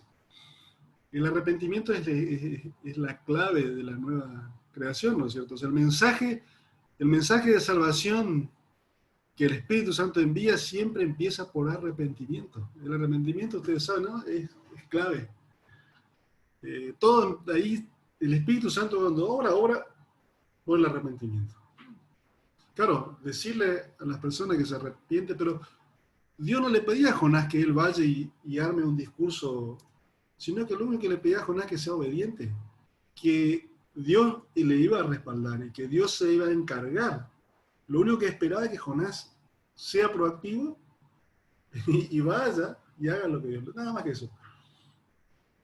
A: El arrepentimiento es la clave de la nueva creación, ¿no es cierto? O sea, el mensaje de salvación que el Espíritu Santo envía siempre empieza por arrepentimiento. El arrepentimiento, ustedes saben, ¿no? Es clave. Todo ahí, el Espíritu Santo cuando obra por el arrepentimiento. Claro, decirle a las personas que se arrepienten, pero Dios no le pedía a Jonás que él vaya y arme un discurso, sino que lo único que le pedía a Jonás es que sea obediente, que Dios le iba a respaldar y que Dios se iba a encargar. Lo único que esperaba es que Jonás sea proactivo y vaya y haga lo que Dios, nada más que eso.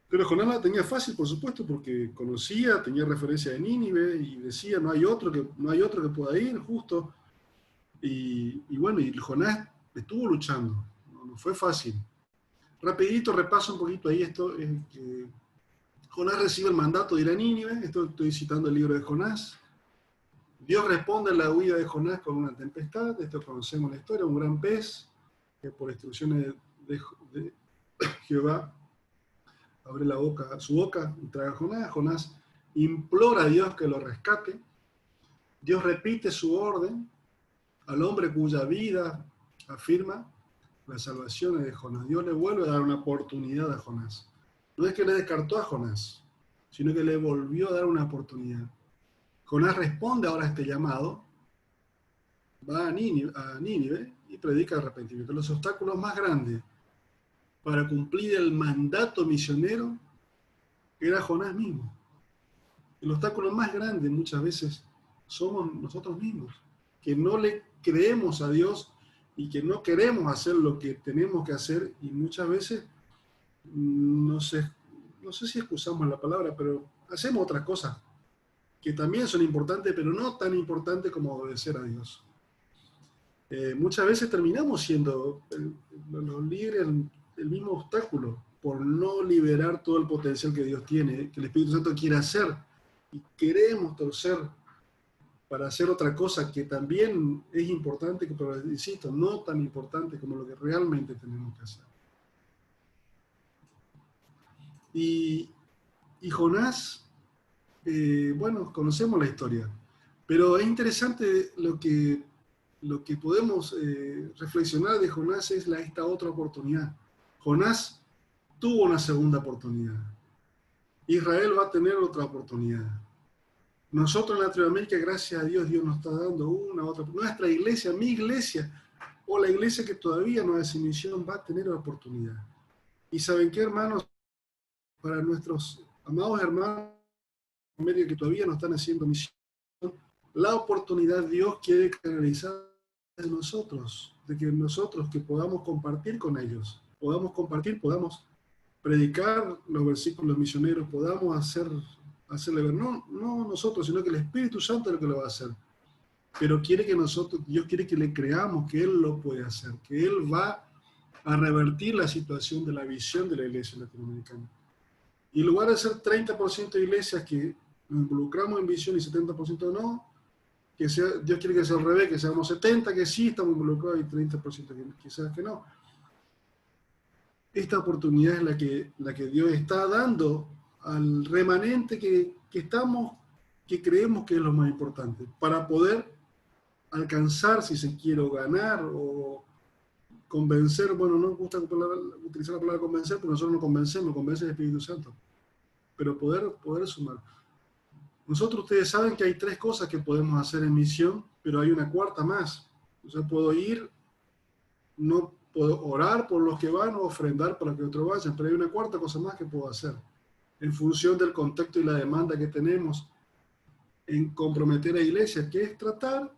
A: Pero Jonás la tenía fácil, por supuesto, porque conocía, tenía referencia de Nínive y decía, no hay otro que pueda ir, justo. Y bueno, y Jonás estuvo luchando, no fue fácil. Rapidito repaso un poquito ahí esto, es que Jonás recibe el mandato de ir a Nínive, esto estoy citando el libro de Jonás. Dios responde a la huida de Jonás con una tempestad, esto conocemos la historia, un gran pez, que por instrucciones de Jehová abre su boca y traga a Jonás. Jonás implora a Dios que lo rescate. Dios repite su orden al hombre cuya vida afirma la salvación de Jonás. Dios le vuelve a dar una oportunidad a Jonás. No es que le descartó a Jonás, sino que le volvió a dar una oportunidad. Jonás responde ahora a este llamado, va a Nínive y predica arrepentimiento. Los obstáculos más grandes para cumplir el mandato misionero era Jonás mismo. El obstáculo más grande muchas veces somos nosotros mismos, que no le creemos a Dios y que no queremos hacer lo que tenemos que hacer y muchas veces, no sé si excusamos la palabra, pero hacemos otras cosas que también son importantes, pero no tan importantes como obedecer a Dios. Muchas veces terminamos siendo los líderes el mismo obstáculo por no liberar todo el potencial que Dios tiene, que el Espíritu Santo quiere hacer, y queremos torcer para hacer otra cosa que también es importante, pero insisto, no tan importante como lo que realmente tenemos que hacer. Y, y Jonás, bueno, conocemos la historia, pero es interesante lo que podemos reflexionar de Jonás es esta otra oportunidad. Jonás tuvo una segunda oportunidad. Israel va a tener otra oportunidad. Nosotros en Latinoamérica, gracias a Dios, Dios nos está dando una otra. Nuestra iglesia, mi iglesia, o la iglesia que todavía no hace misión, va a tener oportunidad. Y ¿saben qué, hermanos? Para nuestros amados hermanos en América que todavía no están haciendo misión, la oportunidad Dios quiere canalizar de nosotros, de que nosotros que podamos compartir con ellos, podamos compartir, podamos predicar los versículos misioneros, podamos hacerle ver, no nosotros, sino que el Espíritu Santo es lo que lo va a hacer. Pero quiere que nosotros, Dios quiere que le creamos que Él lo puede hacer, que Él va a revertir la situación de la visión de la iglesia latinoamericana. Y en lugar de ser 30% de iglesias que nos involucramos en visión y 70% no, que sea, Dios quiere que sea al revés, que seamos 70% que sí estamos involucrados y 30% que quizás que no. Esta oportunidad es la que Dios está dando al remanente que creemos que es lo más importante, para poder alcanzar, si se quiere, ganar o convencer. Bueno, no me gusta utilizar la palabra convencer, porque nosotros no convencemos, convence el Espíritu Santo, pero poder sumar. Nosotros, ustedes saben que hay 3 cosas que podemos hacer en misión, pero hay una cuarta más. O sea, puedo ir, no puedo orar por los que van o ofrendar para que otros vayan, pero hay una cuarta cosa más que puedo hacer, en función del contexto y la demanda que tenemos en comprometer a la iglesia, que es tratar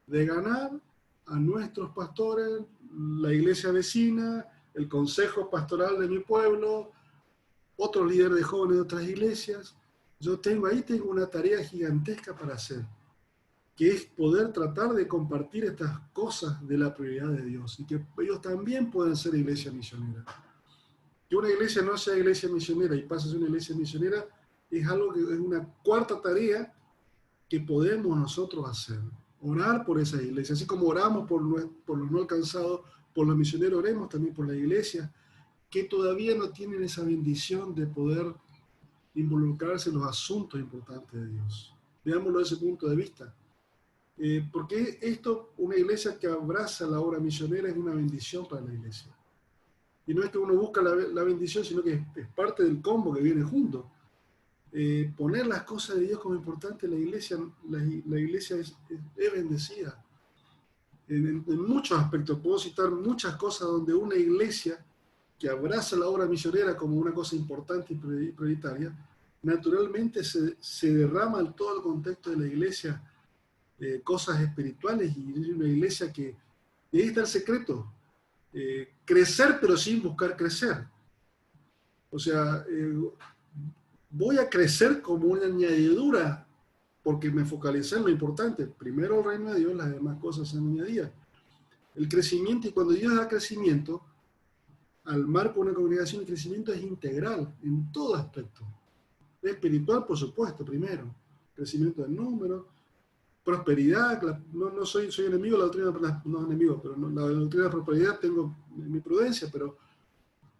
A: de ganar a nuestros pastores, la iglesia vecina, el consejo pastoral de mi pueblo, otros líderes de jóvenes de otras iglesias. Yo tengo una tarea gigantesca para hacer, que es poder tratar de compartir estas cosas de la prioridad de Dios y que ellos también puedan ser iglesia misionera. Que una iglesia no sea iglesia misionera y pase a ser una iglesia misionera es algo que es una cuarta tarea que podemos nosotros hacer. Orar por esas iglesias, así como oramos por los no alcanzados, por los misioneros, oremos también por la iglesia que todavía no tienen esa bendición de poder involucrarse en los asuntos importantes de Dios. Veámoslo desde ese punto de vista. Porque una iglesia que abraza la obra misionera es una bendición para la iglesia. Y no es que uno busca la bendición, sino que es parte del combo que viene junto. Poner las cosas de Dios como importante, la iglesia es bendecida. En muchos aspectos, puedo citar muchas cosas donde una iglesia que abraza la obra misionera como una cosa importante y prioritaria, naturalmente se derrama en todo el contexto de la iglesia cosas espirituales, y es una iglesia que, y ahí está el secreto, crecer pero sin buscar crecer. O sea, voy a crecer como una añadidura porque me focalicé en lo importante. Primero el reino de Dios, las demás cosas son añadidas. El crecimiento, y cuando Dios da crecimiento, al marco de una congregación, el crecimiento es integral en todo aspecto. Espiritual, por supuesto, primero. Crecimiento del número, prosperidad. No soy enemigo de la doctrina, no enemigo, pero la doctrina de la prosperidad tengo mi prudencia, pero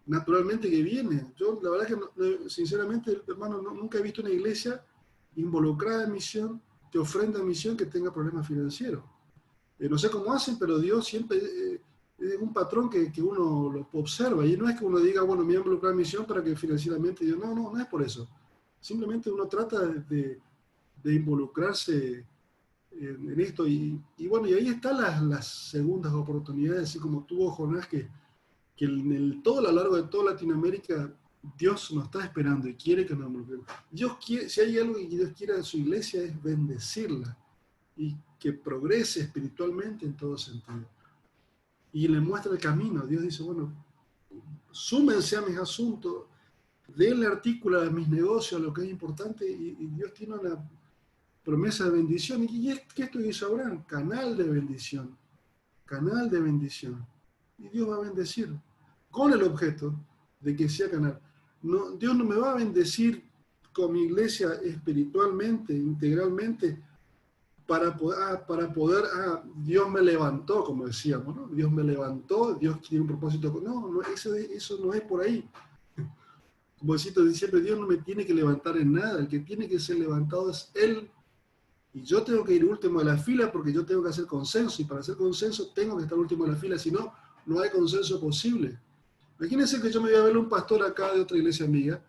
A: naturalmente que viene. Yo, la verdad que, sinceramente, hermano, nunca he visto una iglesia involucrada en misión, que ofrenda en misión, que tenga problemas financieros. No sé cómo hacen, pero Dios siempre es un patrón que uno lo observa. Y no es que uno diga, bueno, me voy a involucrar en misión para que financieramente Dios. No es por eso. Simplemente uno trata de involucrarse en esto. Y bueno, y ahí están las segundas oportunidades, así como tuvo Jonás, que todo a lo largo de toda Latinoamérica, Dios nos está esperando y quiere que nos involucremos. Dios quiere, si hay algo que Dios quiere de su iglesia, es bendecirla y que progrese espiritualmente en todo sentido. Y le muestra el camino. Dios dice, bueno, súmense a mis asuntos, denle artículo a mis negocios, a lo que es importante, y Dios tiene una promesa de bendición. ¿Y qué esto dice Abraham? Canal de bendición. Canal de bendición. Y Dios va a bendecir con el objeto de que sea canal. No, Dios no me va a bendecir con mi iglesia espiritualmente, integralmente, para poder, Dios me levantó, como decíamos, ¿no? Dios me levantó, Dios tiene un propósito. No, eso no es por ahí. como decía siempre, Dios no me tiene que levantar en nada, el que tiene que ser levantado es Él. Y yo tengo que ir último de la fila porque yo tengo que hacer consenso, y para hacer consenso tengo que estar último de la fila, si no, no hay consenso posible. Imagínense que yo me voy a ver a un pastor acá de otra iglesia amiga,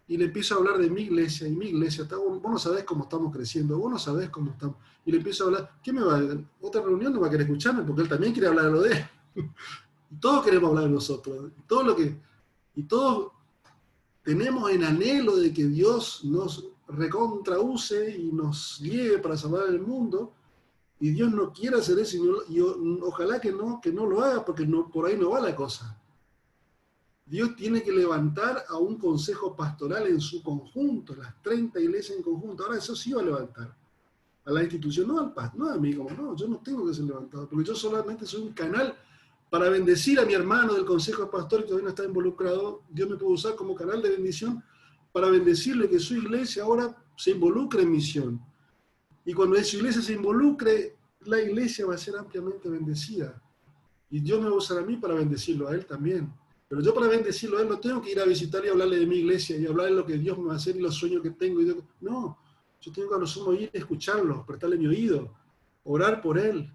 A: y le empiezo a hablar de mi iglesia, y mi iglesia, vos no sabés cómo estamos creciendo, vos no sabés cómo estamos, y le empiezo a hablar, ¿qué me va a otra reunión? No va a querer escucharme, porque él también quiere hablar de lo de él. Y todos queremos hablar de nosotros, y todos tenemos en anhelo de que Dios nos recontrause y nos lleve para salvar el mundo, y Dios no quiere hacer eso, y ojalá que no lo haga, porque no, por ahí no va la cosa. Dios tiene que levantar a un consejo pastoral en su conjunto, las 30 iglesias en conjunto. Ahora eso sí va a levantar a la institución, no al pastor, no a mí, como no, yo no tengo que ser levantado, porque yo solamente soy un canal para bendecir a mi hermano del consejo pastor que todavía no está involucrado. Dios me puede usar como canal de bendición para bendecirle, que su iglesia ahora se involucre en misión. Y cuando su iglesia se involucre, la iglesia va a ser ampliamente bendecida. Y Dios me va a usar a mí para bendecirlo a él también. Pero yo para bendecirlo a él no tengo que ir a visitar y hablarle de mi iglesia y hablarle de lo que Dios me va a hacer y los sueños que tengo. No, yo tengo que a lo sumo ir a escucharlo, prestarle mi oído, orar por él.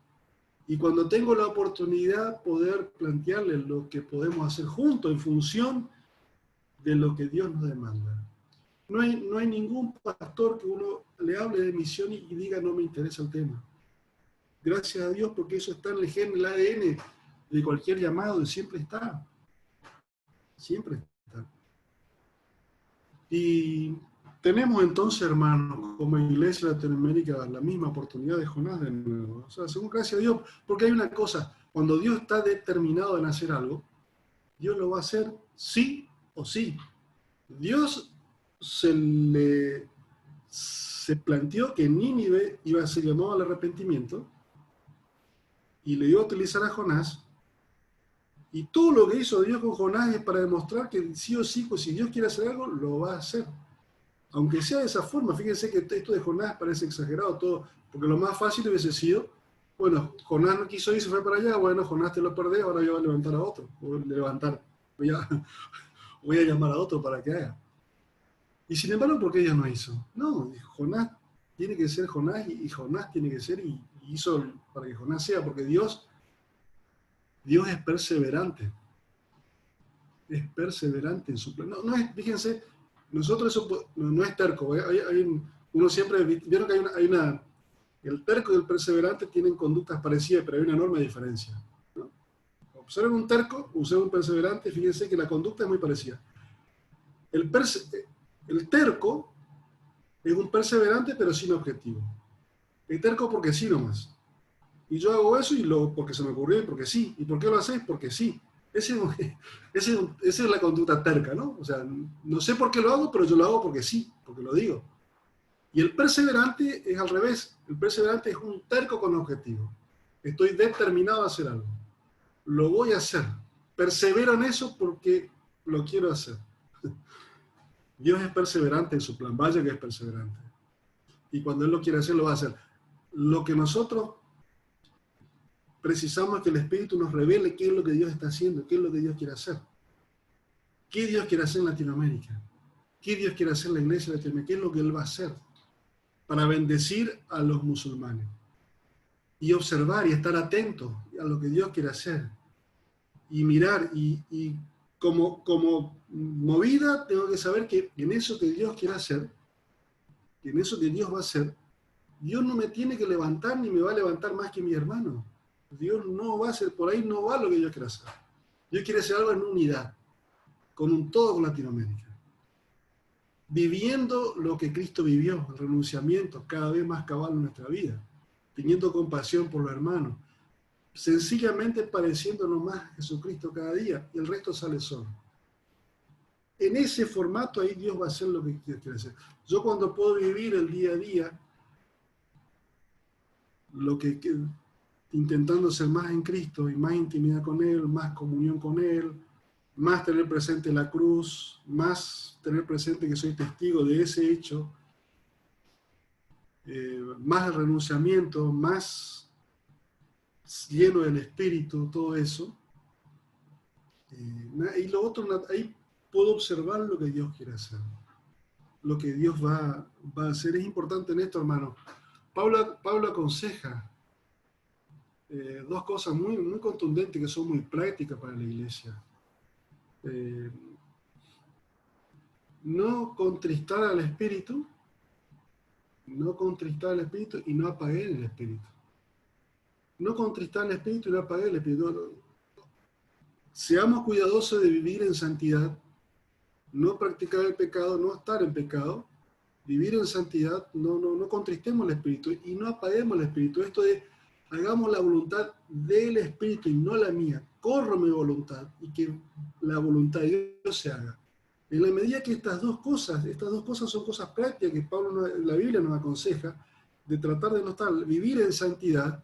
A: Y cuando tengo la oportunidad, poder plantearle lo que podemos hacer juntos en función de lo que Dios nos demanda. No hay ningún pastor que uno le hable de misión y diga no me interesa el tema. Gracias a Dios, porque eso está en el gen, el ADN de cualquier llamado, y siempre está. Siempre está. Y tenemos entonces, hermanos, como iglesia de Latinoamérica, la misma oportunidad de Jonás de nuevo. O sea, según gracias a Dios, porque hay una cosa, cuando Dios está determinado en hacer algo, Dios lo va a hacer sí o sí. Dios se planteó que Nínive iba a ser llamado al arrepentimiento y le iba a utilizar a Jonás. Y todo lo que hizo Dios con Jonás es para demostrar que sí o sí, pues si Dios quiere hacer algo, lo va a hacer. Aunque sea de esa forma, fíjense que esto de Jonás parece exagerado todo, porque lo más fácil hubiese sido, bueno, Jonás no quiso ir, se fue para allá, bueno, Jonás te lo perdés, ahora yo voy a levantar a otro, voy a llamar a otro para que haga. Y sin embargo, ¿por qué ella no hizo? No, Jonás tiene que ser Jonás, y Jonás tiene que ser, y hizo para que Jonás sea, porque Dios es perseverante. Es perseverante en su plan. No es, fíjense, nosotros eso no es terco. Uno siempre, vieron que el terco y el perseverante tienen conductas parecidas, pero hay una enorme diferencia, ¿no? Observen un terco, observen un perseverante, fíjense que la conducta es muy parecida. El terco es un perseverante, pero sin objetivo. El terco porque sí nomás. Y yo hago eso porque se me ocurrió y porque sí. ¿Y por qué lo hacéis? Porque sí. Esa es la conducta terca, ¿no? O sea, no sé por qué lo hago, pero yo lo hago porque sí, porque lo digo. Y el perseverante es al revés. El perseverante es un terco con objetivo. Estoy determinado a hacer algo. Lo voy a hacer. Persevero en eso porque lo quiero hacer. Dios es perseverante en su plan. Vaya que es perseverante. Y cuando Él lo quiere hacer, lo va a hacer. Lo que nosotros precisamos es que el Espíritu nos revele qué es lo que Dios está haciendo, qué es lo que Dios quiere hacer. ¿Qué Dios quiere hacer en Latinoamérica? ¿Qué Dios quiere hacer en la iglesia de Latinoamérica? ¿Qué es lo que Él va a hacer para bendecir a los musulmanes? Y observar y estar atento a lo que Dios quiere hacer. Y mirar, y como movida, tengo que saber que en eso que Dios quiere hacer, en eso que Dios va a hacer, Dios no me tiene que levantar ni me va a levantar más que mi hermano. Dios no va a hacer, por ahí no va lo que Dios quiere hacer. Dios quiere hacer algo en unidad, con un todo con Latinoamérica. Viviendo lo que Cristo vivió, el renunciamiento cada vez más cabal en nuestra vida, teniendo compasión por los hermanos, sencillamente pareciéndonos más a Jesucristo cada día, y el resto sale solo. En ese formato ahí Dios va a hacer lo que Dios quiere hacer. Yo cuando puedo vivir el día a día, intentando ser más en Cristo y más intimidad con Él, más comunión con Él, más tener presente la cruz, más tener presente que soy testigo de ese hecho, más el renunciamiento, más lleno del Espíritu, todo eso. Y lo otro, ahí puedo observar lo que Dios quiere hacer, lo que Dios va a hacer. Es importante en esto, hermano. Pablo aconseja dos cosas muy, muy contundentes que son muy prácticas para la iglesia. No contristar al Espíritu, y no apagar el Espíritu. No contristar al Espíritu y no apagar el Espíritu. Seamos cuidadosos de vivir en santidad, no practicar el pecado, no estar en pecado, vivir en santidad, no contristemos el Espíritu y no apaguemos el Espíritu. Esto es, hagamos la voluntad del Espíritu y no la mía. Corro mi voluntad y que la voluntad de Dios se haga. En la medida que estas dos cosas son cosas prácticas que la Biblia nos aconseja, de tratar de no estar, vivir en santidad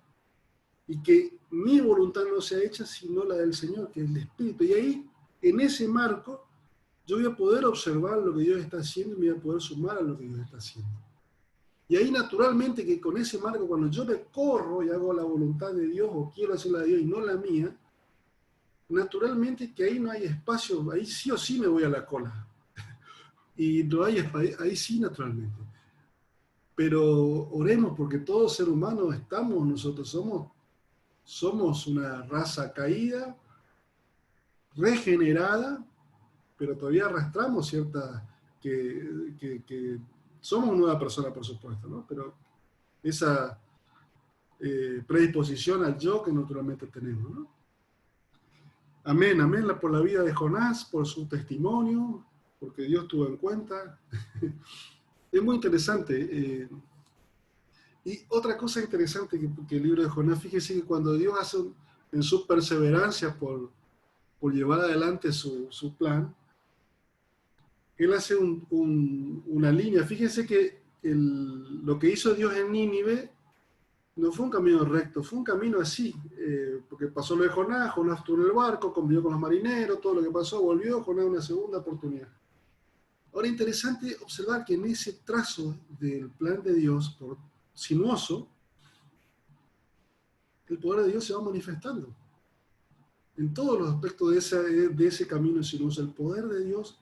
A: y que mi voluntad no sea hecha sino la del Señor, que es el Espíritu. Y ahí, en ese marco, yo voy a poder observar lo que Dios está haciendo y me voy a poder sumar a lo que Dios está haciendo. Y ahí naturalmente que con ese marco, cuando yo me corro y hago la voluntad de Dios o quiero hacer la de Dios y no la mía, naturalmente que ahí no hay espacio, ahí sí o sí me voy a la cola. Y no hay espacio, ahí sí naturalmente. Pero oremos porque todo ser humano nosotros somos una raza caída, regenerada, pero todavía arrastramos que somos nueva persona, por supuesto, ¿no? Pero esa predisposición al yo que naturalmente tenemos, ¿no? Amén, amén por la vida de Jonás, por su testimonio, porque Dios tuvo en cuenta. Es muy interesante. Y otra cosa interesante que el libro de Jonás, fíjese que cuando Dios hace en su perseverancia por llevar adelante su plan, Él hace una línea. Fíjense que lo que hizo Dios en Nínive no fue un camino recto, fue un camino así, porque pasó lo de Jonás estuvo en el barco, convivió con los marineros, todo lo que pasó, volvió, Jonás una segunda oportunidad. Ahora, interesante observar que en ese trazo del plan de Dios, por sinuoso, el poder de Dios se va manifestando. En todos los aspectos de ese camino sinuoso, el poder de Dios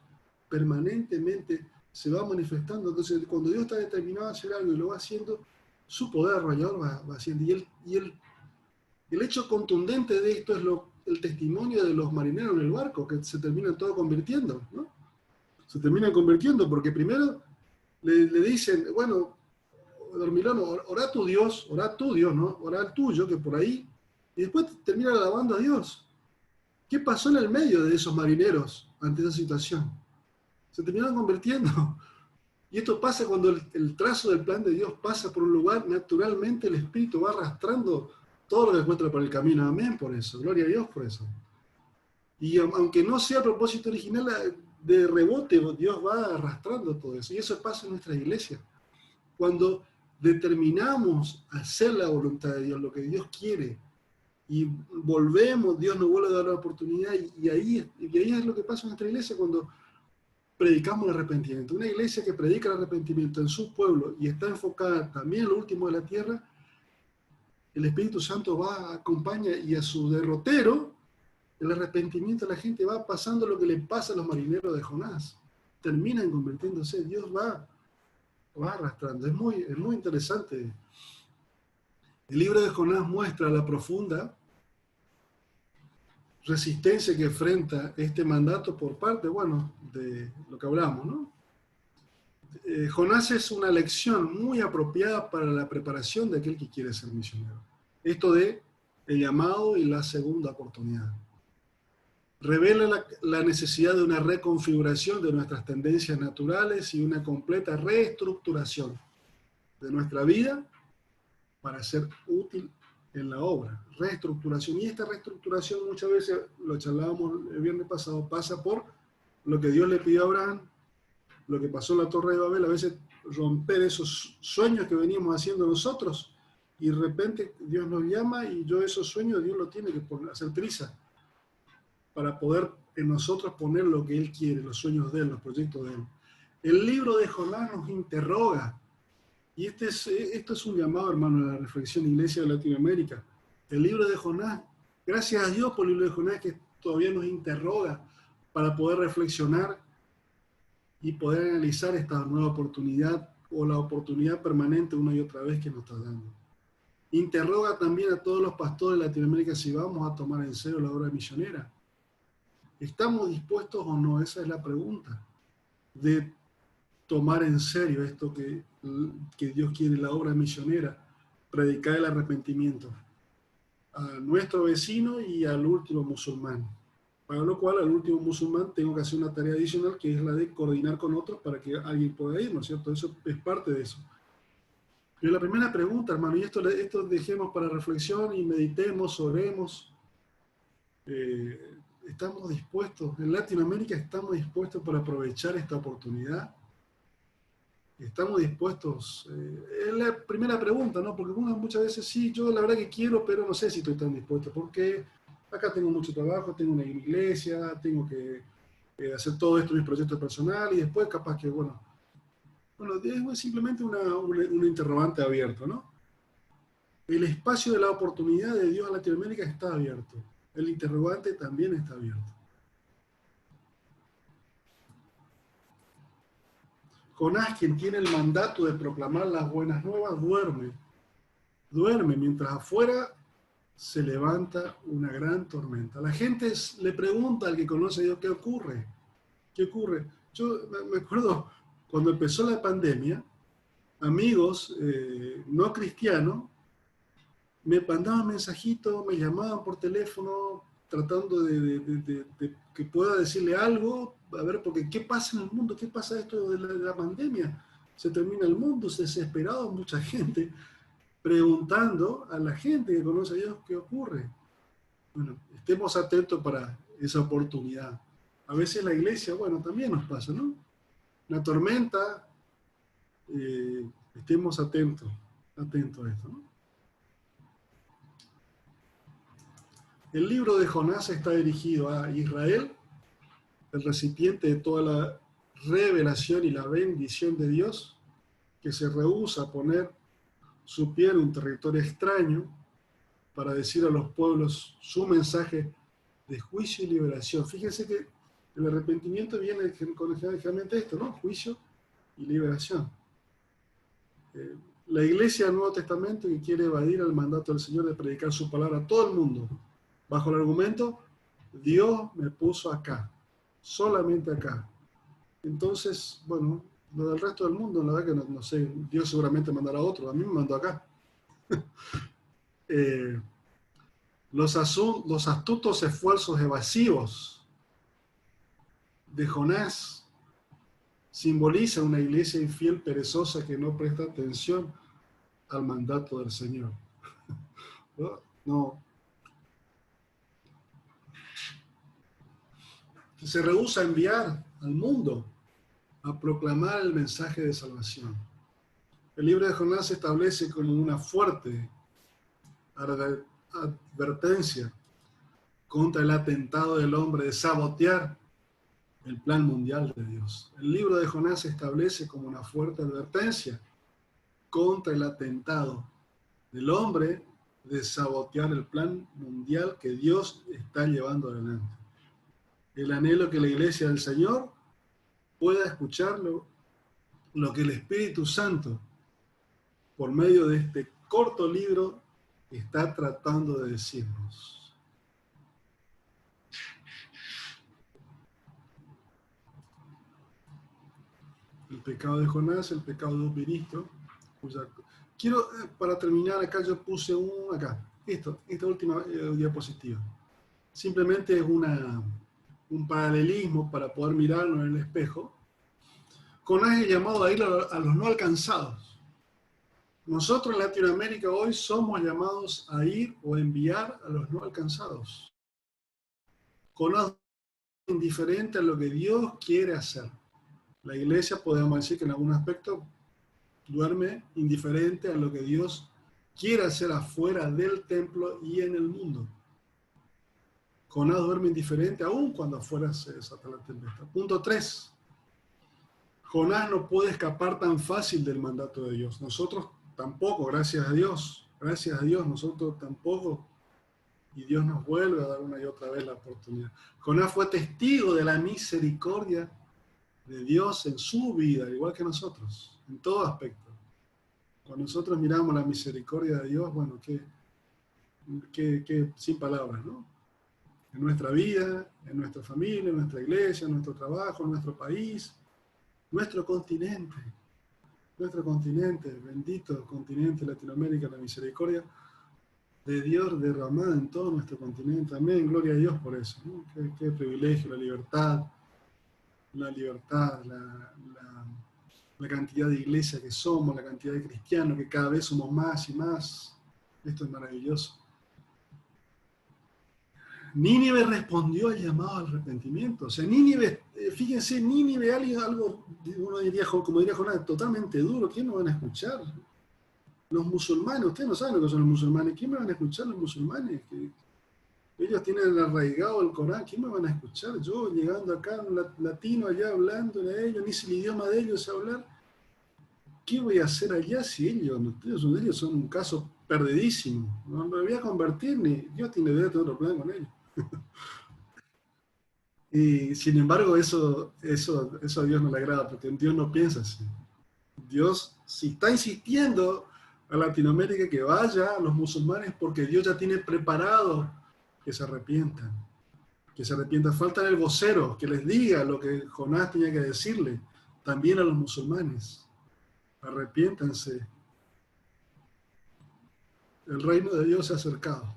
A: permanentemente se va manifestando. Entonces, cuando Dios está determinado a hacer algo y lo va haciendo, su poder arrollador va haciendo. Y el hecho contundente de esto es el testimonio de los marineros en el barco, que se terminan todos convirtiendo, ¿no? Se terminan convirtiendo porque primero le dicen, bueno, dormilón, orá tu Dios, ¿no? Orá el tuyo, que por ahí, y después terminan alabando a Dios. ¿Qué pasó en el medio de esos marineros ante esa situación? Se terminaron convirtiendo. Y esto pasa cuando el trazo del plan de Dios pasa por un lugar, naturalmente el Espíritu va arrastrando todo lo que encuentra por el camino. Amén por eso, gloria a Dios por eso. Y aunque no sea a propósito original, de rebote Dios va arrastrando todo eso. Y eso pasa en nuestra iglesia. Cuando determinamos hacer la voluntad de Dios, lo que Dios quiere, y volvemos, Dios nos vuelve a dar la oportunidad, y ahí es lo que pasa en nuestra iglesia cuando predicamos el arrepentimiento. Una iglesia que predica el arrepentimiento en su pueblo y está enfocada también en lo último de la tierra, el Espíritu Santo acompaña, y a su derrotero, el arrepentimiento de la gente va pasando lo que le pasa a los marineros de Jonás. Terminan convirtiéndose, Dios va arrastrando. Es muy interesante. El libro de Jonás muestra la profunda resistencia que enfrenta este mandato por parte, de lo que hablamos, ¿no? Jonás es una lección muy apropiada para la preparación de aquel que quiere ser misionero. Esto de el llamado y la segunda oportunidad. Revela la necesidad de una reconfiguración de nuestras tendencias naturales y una completa reestructuración de nuestra vida para ser útil en la obra. Reestructuración. Y esta reestructuración, muchas veces, lo charlábamos el viernes pasado, pasa por lo que Dios le pidió a Abraham, lo que pasó en la Torre de Babel, a veces romper esos sueños que veníamos haciendo nosotros, y de repente Dios nos llama y esos sueños Dios lo tiene que hacer prisa para poder en nosotros poner lo que Él quiere, los sueños de Él, los proyectos de Él. El libro de Jonás nos interroga, y esto es un llamado, hermano, a la reflexión Iglesia de Latinoamérica. El libro de Jonás, gracias a Dios por el libro de Jonás, que todavía nos interroga para poder reflexionar y poder analizar esta nueva oportunidad o la oportunidad permanente una y otra vez que nos está dando. Interroga también a todos los pastores de Latinoamérica si vamos a tomar en serio la obra misionera. ¿Estamos dispuestos o no? Esa es la pregunta. De tomar en serio esto que Dios quiere, la obra misionera, predicar el arrepentimiento a nuestro vecino y al último musulmán. Para lo cual, al último musulmán tengo que hacer una tarea adicional, que es la de coordinar con otros para que alguien pueda ir, ¿no es cierto? Eso es parte de eso. Pero la primera pregunta, hermano, y esto dejemos para reflexión y meditemos, oremos. ¿Estamos dispuestos? En Latinoamérica estamos dispuestos para aprovechar esta oportunidad. ¿Estamos dispuestos? Es la primera pregunta, ¿no? Porque uno muchas veces, sí, yo la verdad que quiero, pero no sé si estoy tan dispuesto, porque acá tengo mucho trabajo, tengo una iglesia, tengo que hacer todo esto, mis proyectos personales, y después capaz que, bueno, es simplemente un interrogante abierto, ¿no? El espacio de la oportunidad de Dios en Latinoamérica está abierto. El interrogante también está abierto. Jonás, quien tiene el mandato de proclamar las buenas nuevas, duerme. Duerme mientras afuera se levanta una gran tormenta. La gente le pregunta al que conoce a Dios, ¿qué ocurre? ¿Qué ocurre? Yo me acuerdo cuando empezó la pandemia, amigos no cristianos me mandaban mensajitos, me llamaban por teléfono, tratando de que pueda decirle algo, a ver, porque ¿qué pasa en el mundo? ¿Qué pasa esto de la pandemia? Se termina el mundo, se desesperado mucha gente, preguntando a la gente que conoce a Dios qué ocurre. Bueno, estemos atentos para esa oportunidad. A veces la iglesia, bueno, también nos pasa, ¿no? Una tormenta, estemos atentos a esto, ¿no? El libro de Jonás está dirigido a Israel, el recipiente de toda la revelación y la bendición de Dios, que se rehúsa a poner su pie en un territorio extraño para decir a los pueblos su mensaje de juicio y liberación. Fíjense que el arrepentimiento viene con generalmente esto, ¿no? Juicio y liberación. La iglesia del Nuevo Testamento que quiere evadir el mandato del Señor de predicar su palabra a todo el mundo, bajo el argumento, Dios me puso acá, solamente acá. Entonces, bueno, lo del resto del mundo, la verdad que no sé, Dios seguramente mandará a otro, a mí me mandó acá. Los astutos esfuerzos evasivos de Jonás simbolizan una iglesia infiel, perezosa, que no presta atención al mandato del Señor. No. Se rehúsa a enviar al mundo a proclamar el mensaje de salvación. El libro de Jonás se establece como una fuerte advertencia contra el atentado del hombre de sabotear el plan mundial de Dios. El libro de Jonás se establece como una fuerte advertencia contra el atentado del hombre de sabotear el plan mundial que Dios está llevando adelante. El anhelo que la iglesia del Señor pueda escuchar lo que el Espíritu Santo, por medio de este corto libro, está tratando de decirnos. El pecado de Jonás, el pecado de un ministro. Quiero, para terminar, acá yo puse esta última diapositiva. Simplemente es un paralelismo para poder mirarnos en el espejo. Jonás es llamado a ir a los no alcanzados. Nosotros en Latinoamérica hoy somos llamados a ir o enviar a los no alcanzados. Jonás es indiferente a lo que Dios quiere hacer. La iglesia, podemos decir que en algún aspecto duerme indiferente a lo que Dios quiere hacer afuera del templo y en el mundo. Jonás duerme indiferente aún cuando afuera se desata la tempestad. Punto 3. Jonás no puede escapar tan fácil del mandato de Dios. Nosotros tampoco, gracias a Dios. Gracias a Dios, nosotros tampoco Y Dios nos vuelve a dar una y otra vez la oportunidad. Jonás fue testigo de la misericordia de Dios en su vida, igual que nosotros, en todo aspecto. Cuando nosotros miramos la misericordia de Dios, bueno, que sin palabras, ¿no? En nuestra vida, en nuestra familia, en nuestra iglesia, en nuestro trabajo, en nuestro país, nuestro continente, bendito continente Latinoamérica, la misericordia de Dios derramada en todo nuestro continente. Amén, gloria a Dios por eso, ¿no? Qué privilegio, la cantidad de iglesias que somos, la cantidad de cristianos que cada vez somos más y más. Esto es maravilloso. Nínive respondió al llamado al arrepentimiento. O sea, Nínive, fíjense, Nínive, algo, uno diría, como diría Jonás, totalmente duro. ¿Quién me van a escuchar? Los musulmanes, ustedes no saben lo que son los musulmanes. ¿Quién me van a escuchar los musulmanes? Ellos tienen arraigado el Corán. ¿Quién me van a escuchar? Yo llegando acá, un latino allá hablando a ellos, ni si el idioma de ellos hablar. ¿Qué voy a hacer allá si ellos son un caso perdidísimo? No me voy a convertir, ni Dios tiene idea de otro plan con ellos. Y sin embargo, eso a Dios no le agrada, porque Dios no piensa así. Dios, si está insistiendo a Latinoamérica que vaya a los musulmanes, porque Dios ya tiene preparado que se arrepientan. Que se arrepientan. Falta el vocero, que les diga lo que Jonás tenía que decirle también a los musulmanes. Arrepiéntanse. El reino de Dios se ha acercado.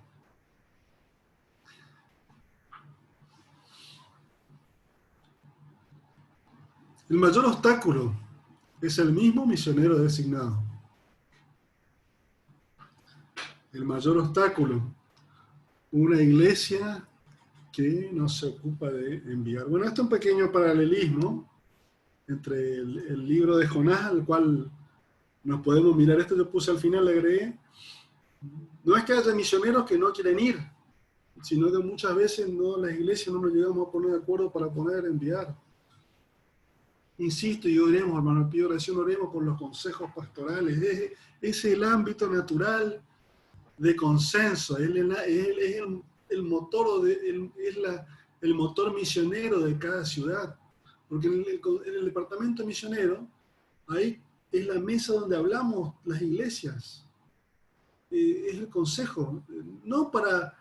A: El mayor obstáculo es el mismo misionero designado. El mayor obstáculo, una iglesia que no se ocupa de enviar. Bueno, esto es un pequeño paralelismo entre el libro de Jonás, al cual nos podemos mirar. Esto yo puse al final, le agregué. No es que haya misioneros que no quieren ir, sino que muchas veces las iglesias no nos llegamos a poner de acuerdo para poder enviar. Insisto, y oremos, hermano, pido oración, oremos por los consejos pastorales. Es el ámbito natural de consenso, es el motor, el motor misionero de cada ciudad. Porque en el departamento misionero, ahí es la mesa donde hablamos las iglesias. Es el consejo, no para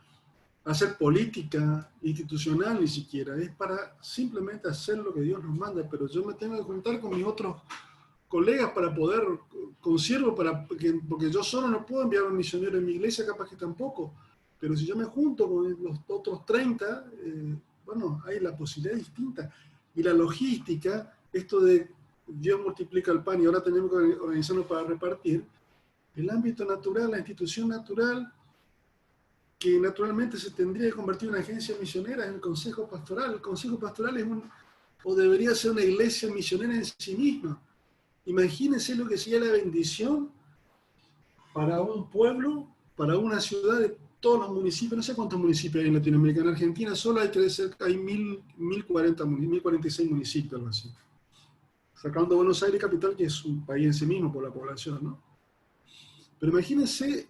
A: hacer política institucional ni siquiera, es para simplemente hacer lo que Dios nos manda, pero yo me tengo que juntar con mis otros colegas para poder, con siervos, porque yo solo no puedo enviar a un misionero en mi iglesia, capaz que tampoco, pero si yo me junto con los otros 30, bueno, hay la posibilidad distinta. Y la logística, esto de Dios multiplica el pan y ahora tenemos que organizarnos para repartir, el ámbito natural, la institución natural, que naturalmente se tendría que convertir en una agencia misionera, en el Consejo Pastoral. El Consejo Pastoral o debería ser una iglesia misionera en sí misma. Imagínense lo que sería la bendición para un pueblo, para una ciudad de todos los municipios. No sé cuántos municipios hay en Latinoamérica. En Argentina solo hay 1046 municipios, algo así. Sacando Buenos Aires capital, que es un país en sí mismo por la población, ¿no? Pero imagínense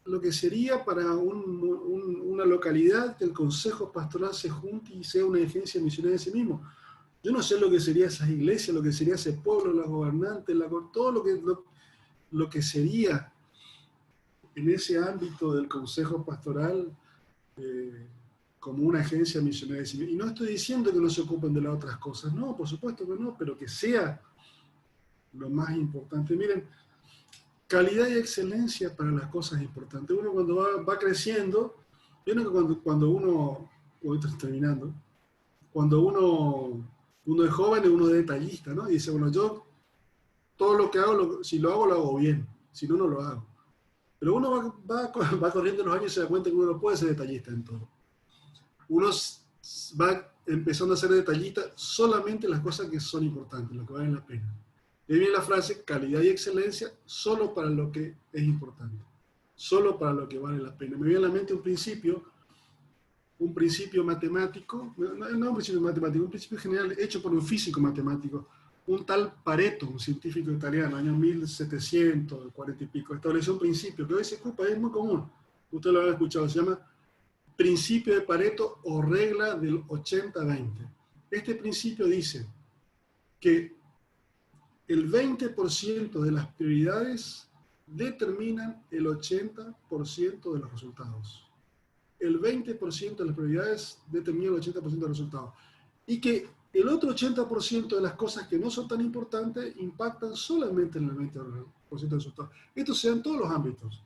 A: lo que sería para una localidad que el Consejo Pastoral se junte y sea una agencia misionera en sí mismo. Yo no sé lo que sería esas iglesias, lo que sería ese pueblo, los gobernantes, todo lo que sería en ese ámbito del Consejo Pastoral como una agencia misionera en sí mismo. Y no estoy diciendo que no se ocupen de las otras cosas, no, por supuesto que no, pero que sea lo más importante. Miren, calidad y excelencia para las cosas importantes. Uno cuando va creciendo, vieron que cuando uno, terminando, cuando uno es joven, uno es detallista, ¿no? Y dice, bueno, yo todo lo que hago, si lo hago bien, si no, no lo hago. Pero uno va corriendo los años y se da cuenta que uno no puede ser detallista en todo. Uno va empezando a ser detallista solamente en las cosas que son importantes, lo que valen la pena. Y ahí viene la frase, calidad y excelencia, solo para lo que es importante, solo para lo que vale la pena. Me viene a la mente un principio matemático, no un principio matemático, un principio general hecho por un físico matemático, un tal Pareto, un científico italiano, año 1740 y pico, estableció un principio que hoy se ocupa, es muy común, usted lo habrá escuchado, se llama principio de Pareto o regla del 80-20. Este principio dice que el 20% de las prioridades determinan el 80% de los resultados. El 20% de las prioridades determinan el 80% de los resultados. Y que el otro 80% de las cosas que no son tan importantes impactan solamente en el 20% de los resultados. Esto se da en todos los ámbitos.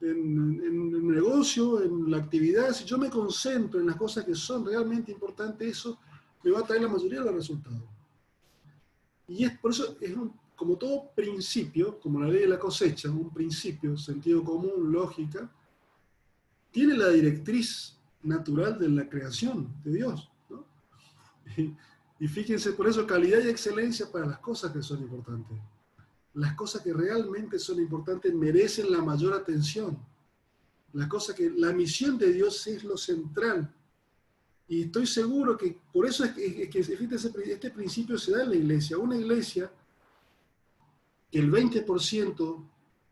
A: En el negocio, en la actividad, si yo me concentro en las cosas que son realmente importantes, eso me va a traer la mayoría de los resultados. Y es por eso, como todo principio, como la ley de la cosecha, un principio, sentido común, lógica, tiene la directriz natural de la creación de Dios, ¿no? Y fíjense, por eso calidad y excelencia para las cosas que son importantes. Las cosas que realmente son importantes merecen la mayor atención. Las cosas que la misión de Dios es lo central. Y estoy seguro que por eso es que este principio se da en la iglesia. Una iglesia que el 20%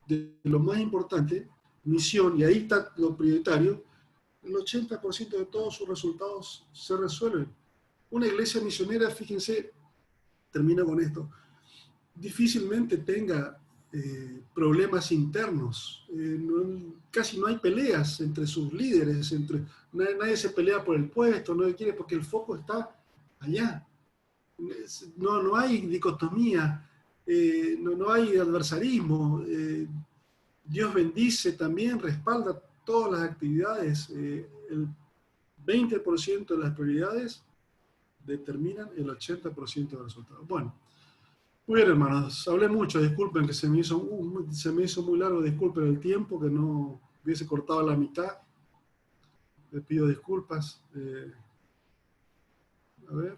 A: de lo más importante, misión, y ahí está lo prioritario, el 80% de todos sus resultados se resuelven. Una iglesia misionera, fíjense, termino con esto, difícilmente tenga problemas internos. Casi no hay peleas entre sus líderes, nadie se pelea por el puesto, nadie quiere, porque el foco está allá. No hay dicotomía, no hay adversarismo. Dios bendice también, respalda todas las actividades. El 20% de las prioridades determinan el 80% de los resultados. Bueno, muy bien, hermanos. Hablé mucho, disculpen que se me hizo muy largo, disculpen el tiempo, que no hubiese cortado a la mitad. Les pido disculpas. A ver.